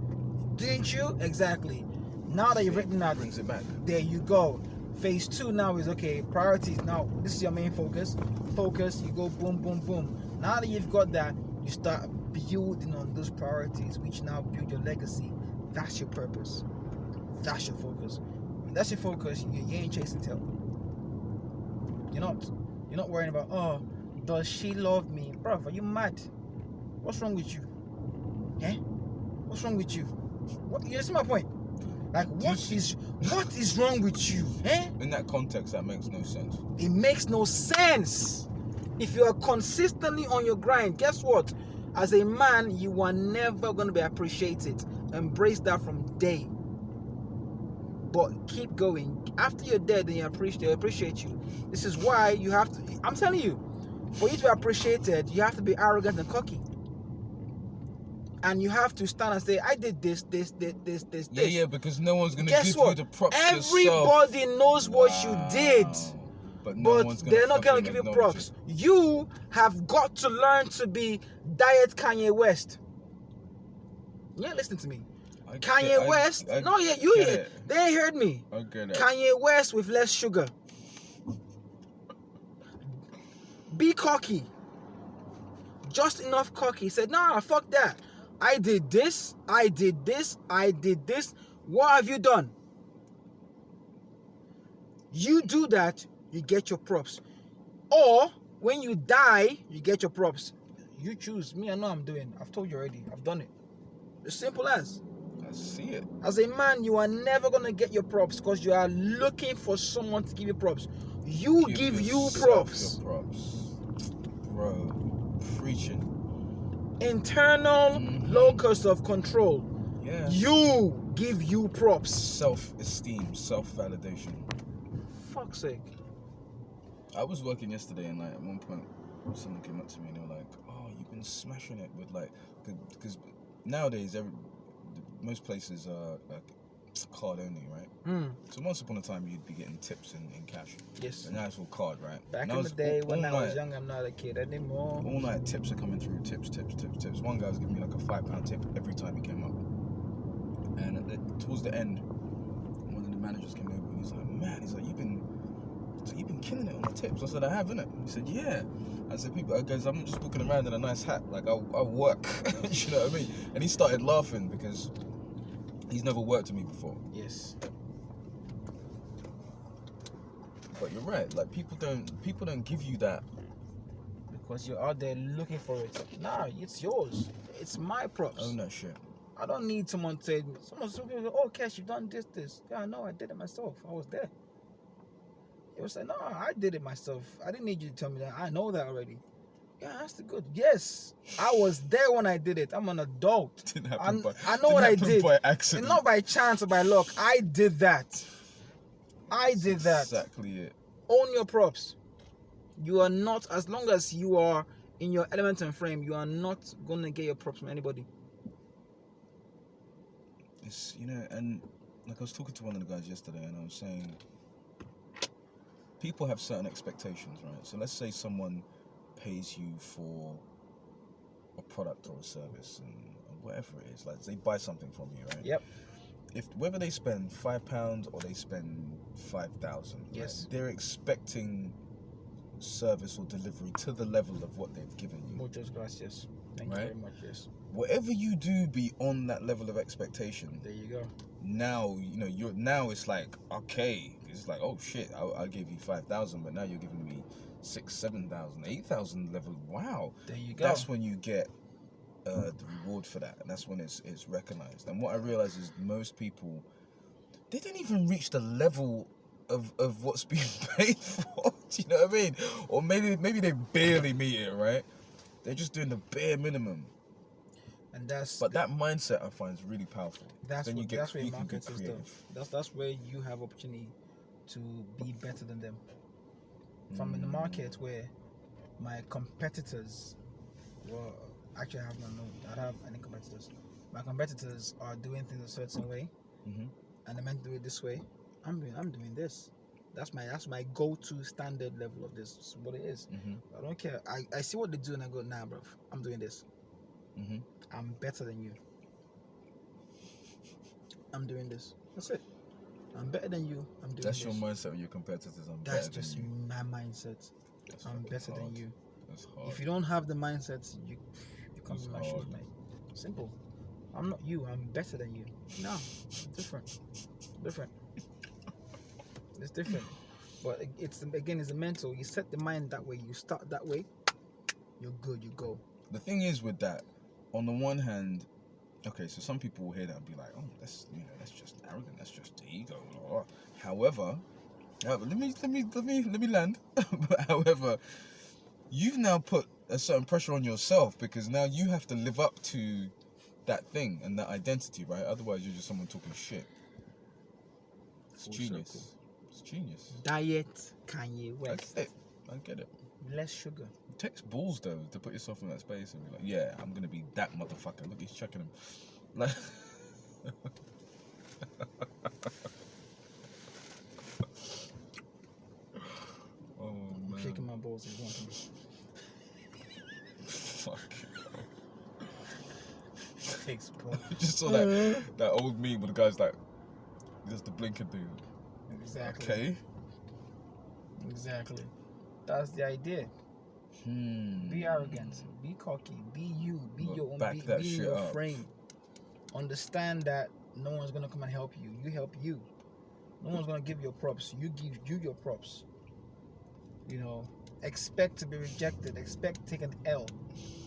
Didn't you? Exactly. Now that you've written that, brings it back. there you go. Phase 2 now is, okay, priorities. Now, this is your main focus. Focus, you go boom, boom, boom. Now that you've got that, you start building on those priorities, which now build your legacy. That's your purpose. That's your focus. When that's your focus, you ain't chasing tail. You're not worrying about, oh, does she love me? Bruv, are you mad? What's wrong with you? Eh? What's wrong with you? What, you see my point? Like, what is wrong with you? Eh? In that context, that makes no sense. It makes no sense. If you are consistently on your grind, guess what? As a man, you are never going to be appreciated. Embrace that from day. But keep going. After you're dead, then they appreciate you. This is why you have to, I'm telling you, for you to be appreciated, you have to be arrogant and cocky. And you have to stand and say, I did this. Yeah, because no one's going to give what? you the props Everybody yourself. knows what you did. But They're not going to give you props. You have got to learn to be Diet Kanye West. Yeah, listen to me. Kanye West. They ain't heard me. I get it. Kanye West with less sugar. Be cocky. Just enough cocky. He said, nah, fuck that. I did this. What have you done? You do that, you get your props. Or when you die, you get your props. You choose. Me, I know I'm doing. I've told you already. I've done it. As simple as. I see it. As a man, you are never going to get your props because you are looking for someone to give you props. You give you props. Your props. Bro, preaching. Internal locus of control. Yeah. You give you props. Self-esteem, self-validation. Fuck's sake. I was working yesterday and like at one point someone came up to me and they were like, oh, you've been smashing it with like, because nowadays most places are like, card only, right? So once upon a time, you'd be getting tips in cash. Yes. And now it's all card, right? Back now in the day when I was night, young, I'm not a kid anymore. All night tips are coming through. Tips. One guy was giving me like a £5 tip every time he came up. And towards the end, one of the managers came over and he's like, "Man, you've been killing it on the tips." I said, "I have, innit?" He said, "Yeah." I said, guys, I'm not just walking around in a nice hat. Like, I work. You know what I mean? And he started laughing because he's never worked with me before. Yes. But you're right. Like, people don't give you that. Because you're out there looking for it. Nah, it's yours. It's my props. Own that shit. I don't need someone to say, some people go, "Oh, Cash, you've done this. Yeah, no, I did it myself. I was there." It was like, "No, I did it myself. I didn't need you to tell me that. I know that already." Yeah, that's the good. Yes, I was there when I did it. I'm an adult. Didn't happen I know what I did. By accident. And not by chance or by luck. I did that. Exactly it. Own your props. You are not, as long as you are in your element and frame, you are not going to get your props from anybody. It's, and like I was talking to one of the guys yesterday and I was saying, people have certain expectations, right? So let's say someone pays you for a product or a service and whatever it is, like they buy something from you, right? Yep. Whether they spend £5 or they spend 5,000, yes, right, they're expecting service or delivery to the level of what they've given you. Muchas gracias. Thank you very much. Yes. Whatever you do beyond that level of expectation, there you go. Now it's like, okay, it's like, oh shit, I gave you 5,000, but now you're giving me 6,000, 7,000, 8,000 level. Wow. There you go. That's when you get the reward for that, and that's when it's recognized. And what I realize is most people, they don't even reach the level of what's being paid for. Do you know what I mean? Or maybe they barely meet it, right? They're just doing the bare minimum. And that mindset I find is really powerful. That's then that's where you market is creative. That's where you have opportunity to be better than them. If I'm in the market where my competitors, well, actually I don't have any competitors. My competitors are doing things a certain way, and they're meant to do it this way. I'm doing this. That's my go-to standard level of this. This is what it is. I don't care. I see what they do and I go, nah, bro, I'm doing this. I'm better than you. I'm doing this. That's it. I'm better than you. I'm doing That's this. your mindset with your competitors. That's just my mindset. I'm better than you. That's hard. If you don't have the mindset, you come to my shoes, mate. Simple. I'm not you. I'm better than you. No, different. It's different. But it's the mental. You set the mind that way. You start that way. You're good. You go. The thing is with that, on the one hand, okay, so some people will hear that and be like, "Oh, that's just arrogant. That's just ego." However, let me land. However, you've now put a certain pressure on yourself because now you have to live up to that thing and that identity, right? Otherwise, you're just someone talking shit. It's genius. Circle. It's genius. Diet Kanye West. I get it. Less sugar. It takes balls though to put yourself in that space and be like, yeah, I'm gonna be that motherfucker. Look, he's checking him. Like, oh man. I'm shaking my balls as well. Fuck. Takes balls. Just saw that old meme where the guy's like, just the blinker dude. Exactly. Okay. Exactly. That's the idea. Be arrogant. Be cocky. Be you. Be your own. Be your frame. Understand that no one's gonna come and help you. You help you. No one's gonna give your props. You give you your props. Expect to be rejected. Expect to take an L.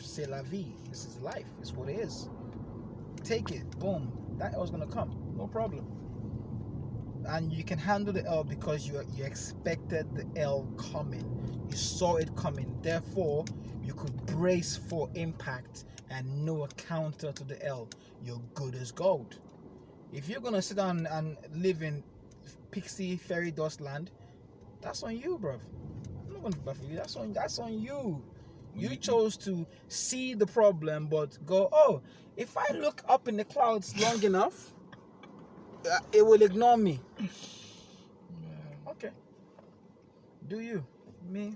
C'est la vie. This is life. It's what it is. Take it. Boom. That L's gonna come. No problem. And you can handle the L because you expected the L coming. You saw it coming. Therefore, you could brace for impact and know a counter to the L. You're good as gold. If you're gonna sit down and live in pixie fairy dust land, that's on you, bruv. I'm not gonna buffer you. That's on you. You chose to see the problem, but go, oh, if I look up in the clouds long enough, it will ignore me. Man. Okay. Do you? Me?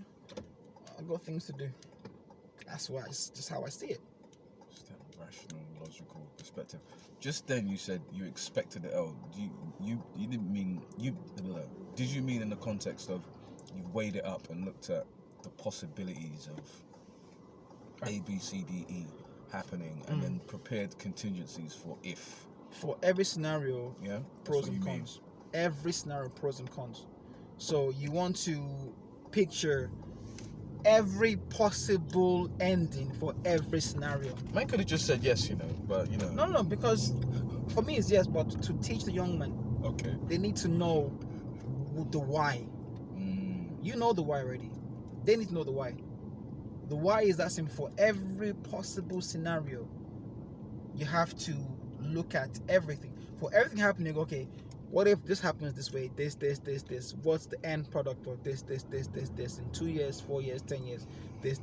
I got things to do. That's why. It's just how I see it. Just that rational, logical perspective. Just then you said you expected the L. You didn't mean you. Did you mean in the context of you weighed it up and looked at the possibilities of A, B, C, D, E happening, and then prepared contingencies for if. For every scenario, Yeah. pros and cons. Every scenario, pros and cons. So you want to picture every possible ending for every scenario. Man could have just said yes, but No, because for me it's yes, but to teach the young men, Okay. they need to know the why. You know the why already. They need to know the why. The why is that simple. For every possible scenario, you have to look at everything. For everything happening, okay, what if this happens this way? This. What's the end product of this? In 2 years, 4 years, 10 years, this.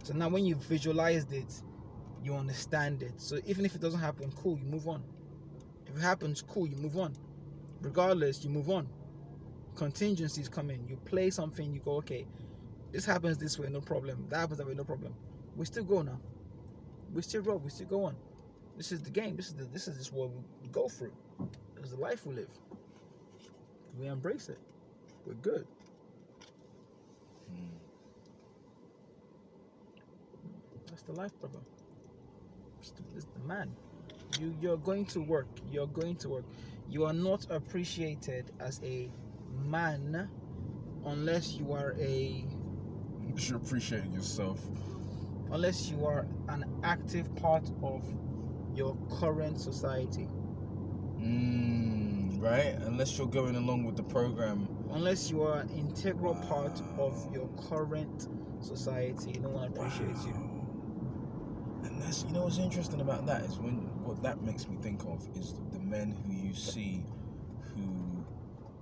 So now when you visualized it, you understand it. So even if it doesn't happen, cool, you move on. If it happens, cool, you move on. Regardless, you move on. Contingencies come in. You play something, you go, okay, this happens this way, no problem. That happens that way, no problem. We still go now. We still roll. We still go on. This is the game. This is just what we go through. This is the life we live. We embrace it. We're good. That's the life, brother. It's the man. You're going to work. You're going to work. You are not appreciated as a man unless you are You should appreciate yourself. Unless you are an active part of your current society. Right? Unless you're going along with the program. Unless you are an integral part of your current society, no one appreciates you. And that's, what's interesting about that is what that makes me think of is the men who you see who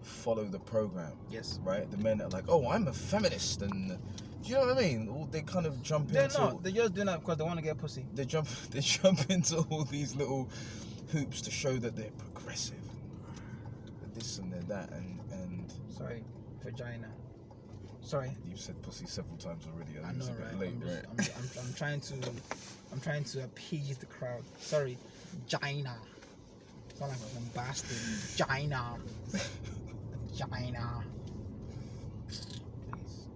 follow the program. Yes. Right? The men that are like, oh, I'm a feminist, and do you know what I mean? Or they kind of jump They're into. not. They're just doing that because they want to get pussy. They jump into all these little hoops to show that they're progressive. They're this and they're that, and sorry, vagina. Sorry. You've said pussy several times already. I know, it's a bit right? late, right? I'm trying to appease the crowd. Sorry, vagina. Sound like a bastard. Vagina. Vagina. Please.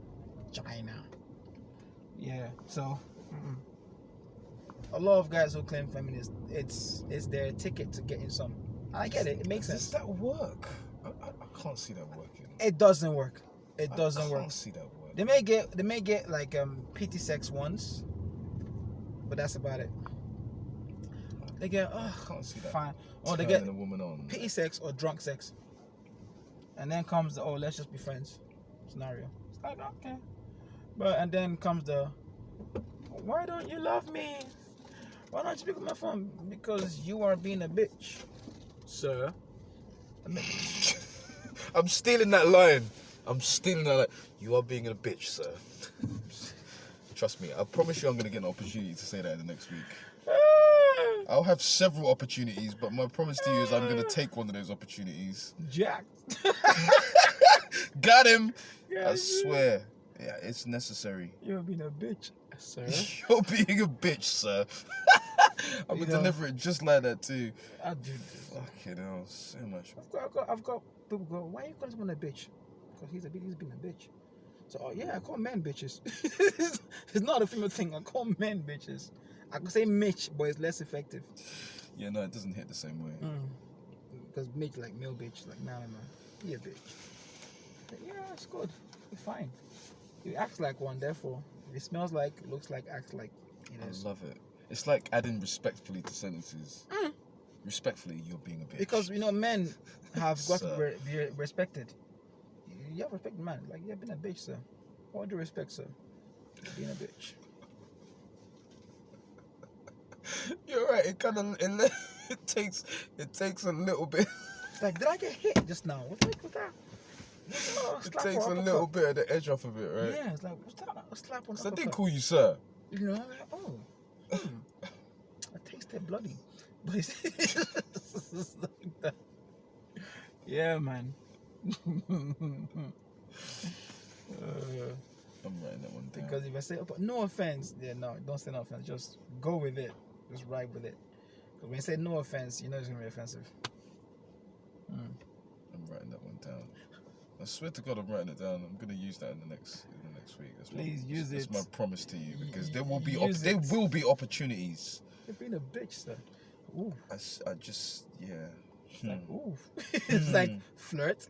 Vagina. Yeah. So, a lot of guys who claim feminist, it's their ticket to getting some. I get it. It makes sense. Does that work? I can't see that working. It doesn't work. It doesn't work. I can't see that working. They may get like PT sex once, but that's about it. They get I can't see that. fine. Or they get a woman on. PT sex or drunk sex, and then comes the let's just be friends scenario. It's like okay, and then comes the why don't you love me? Why don't you pick up my phone? Because you are being a bitch, sir. I'm stealing that line. You are being a bitch, sir. Trust me. I promise you I'm going to get an opportunity to say that in the next week. I'll have several opportunities, but my promise to you is I'm going to take one of those opportunities. Jack. Got him. Yeah, I swear. Yeah, it's necessary. You're being a bitch, sir. You're being a bitch, sir. I'm going to deliver it just like that, too. I do this. Fucking hell, so much. I've got people go, why are you calling someone a bitch? Because he's being a bitch. So, I call men bitches. It's not a female thing. I call men bitches. I could say Mitch, but it's less effective. Yeah, no, it doesn't hit the same way. Because Mitch, like male bitch, like, no. Be a bitch. But yeah, it's good. It's fine. It acts like one, therefore. If it smells like, looks like, acts like it is. I love it. It's like adding respectfully to sentences. Respectfully, you're being a bitch. Because, men have got to be respected. You have to respect the man. Like, you've been a bitch, sir. What do you respect, sir? You're being a bitch. You're right. It takes a little bit. Like, did I get hit just now? What the heck was that? It takes a little bit of the edge off of it, right? Yeah, it's like, what's that? A slap on the I didn't call you sir. I tasted bloody. But it's like that. Yeah, man. I'm writing that one down. Because if I say no offense, no, don't say no offense. Just go with it. Just ride with it. Because when you say no offense, you know it's gonna be offensive. I'm writing that one down. I swear to God, I'm writing it down. I'm gonna use that in the next week. Please use it. That's my promise to you, because there will be opportunities. You're being a bitch, sir. Ooh. I just It's like, ooh. It's like flirt.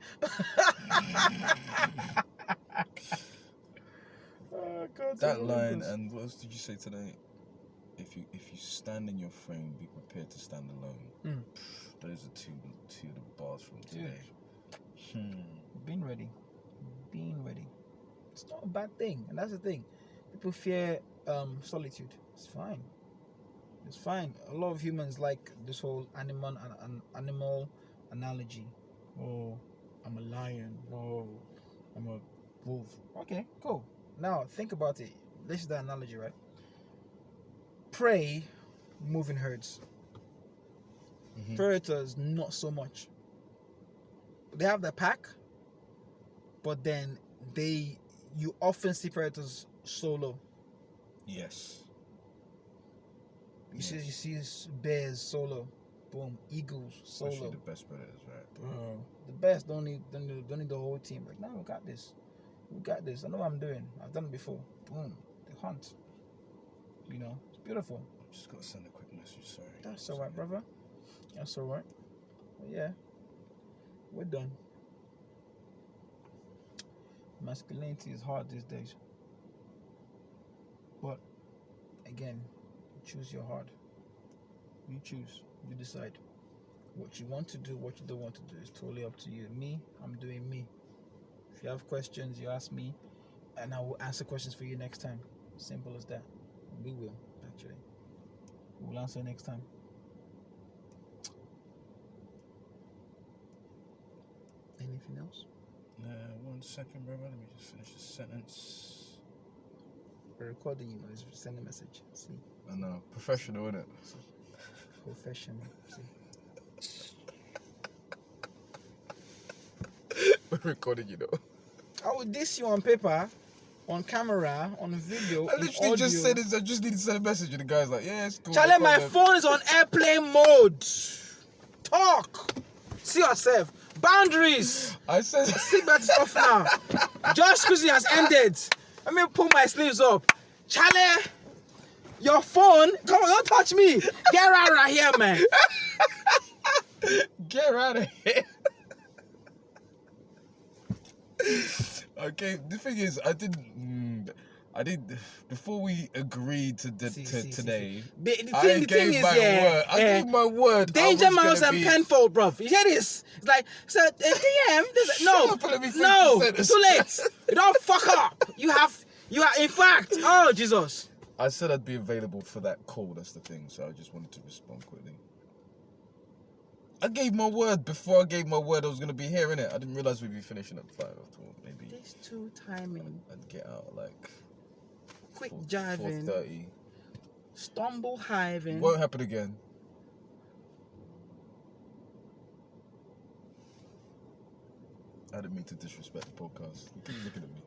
Oh, God, that line. And what else did you say today? If you stand in your frame, be prepared to stand alone. Those are two of the bars from today. Being ready. It's not a bad thing, and that's the thing. People fear solitude. It's fine. A lot of humans like this whole animal analogy. Oh, I'm a lion. Oh, I'm a wolf. Okay, cool. Now think about it. This is the analogy, right? Prey move in herds. Predators not so much. They have their pack, but then you often see predators solo. Yes. You see bears solo. Boom. Eagles solo. Especially the best predators, right? Bro, the best don't need the whole team. Like, no, we got this. I know what I'm doing. I've done it before. Boom. They hunt. You know, it's beautiful. I'm just gonna send a quick message. Sorry. That's all right, brother. That's all right. But yeah, we're done. Masculinity is hard these days. But again, choose your heart. You choose. You decide. What you want to do, what you don't want to do is totally up to you. Me, I'm doing me. If you have questions, you ask me, and I will answer questions for you next time. Simple as that. We will, actually. We'll answer next time. Anything else? 1 second, brother. Let me just finish the sentence. We're recording, you know, it's send a message. See? I know. Professional, isn't it? Professional. See? We're recording, you know. I will diss you on paper, on camera, on video. I literally just said this. I just need to send a message, and the guy's like, "Yeah, it's cool." Charlie, my phone is on airplane mode. Talk. See yourself. Boundaries. I said, Seatbelt is off now. Just squeezing has ended. Let me pull my sleeves up. Charlie, your phone. Come on, don't touch me. Get out of here, man. "Get out of here." Okay, the thing is, I did before we agreed to today. The thing is, I gave my word. Danger Mouse and Penfold, bruv. You hear this? It's like, so DM. No, too late. You don't fuck up. You are. In fact, oh Jesus. I said I'd be available for that call. That's the thing. So I just wanted to respond quickly. I gave my word before I gave my word I was gonna be here, innit? I didn't realize we'd be finishing at 5. I thought maybe These two timing. I'd get out like Quick jiving. 4:30. Stumble hiving. Won't happen again. I didn't mean to disrespect the podcast. He keeps looking at me.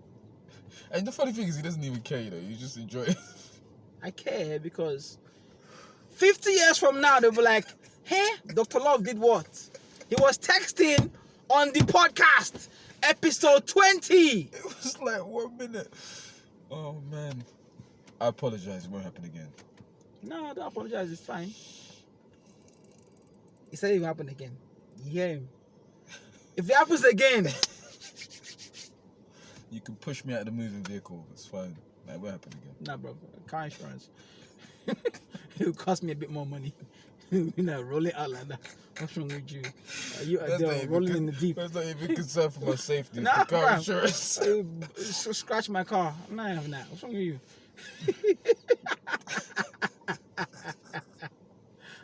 And the funny thing is, he doesn't even care, you know. You just enjoy it. I care because 50 years from now, they'll be like, hey, Dr. Love did what? He was texting on the podcast, episode 20. It was like 1 minute. Oh, man. I apologize. It won't happen again. No, don't apologize. It's fine. He said it will happen again. You hear him? If it happens again, you can push me out of the moving vehicle. It's fine. It won't happen again. Nah, bro. Car insurance. It will cost me a bit more money. You know, roll it out like that. What's wrong with you? You are rolling in the deep. That's not even concerned for my safety. Nah, the car insurance. Scratch my car. I'm not having that. What's wrong with you?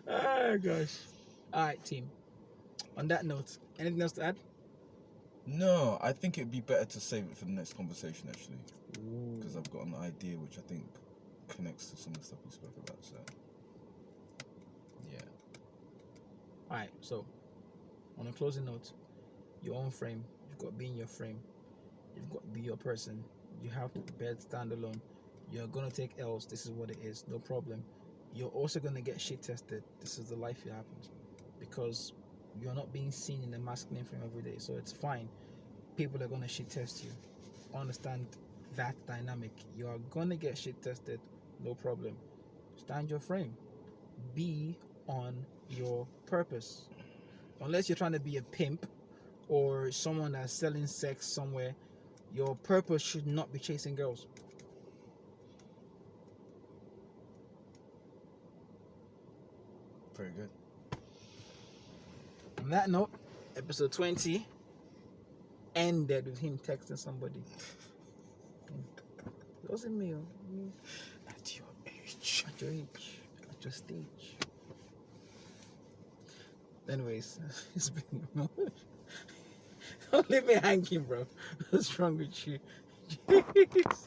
Oh gosh. Alright, team. On that note, anything else to add? No, I think it'd be better to save it for the next conversation, actually. Because I've got an idea which I think connects to some of the stuff we spoke about. So, yeah. Alright, so on a closing note, your own frame. You've got to be in your frame. You've got to be your person. You have to be prepared to stand alone. You're gonna take L's. This is what it is. No problem. You're also gonna get shit tested. This is the life it happens, because you're not being seen in the masculine frame every day. So it's fine. People are gonna shit test you. Understand that dynamic. You are gonna get shit tested. No problem. Stand your frame. Be on your purpose. Unless you're trying to be a pimp or someone that's selling sex somewhere, your purpose should not be chasing girls. Very good. On that note, episode 20 ended with him texting somebody. It wasn't me. At your age. At your age. At your stage. Anyways, it's been don't leave me hanging, bro. What's wrong with you?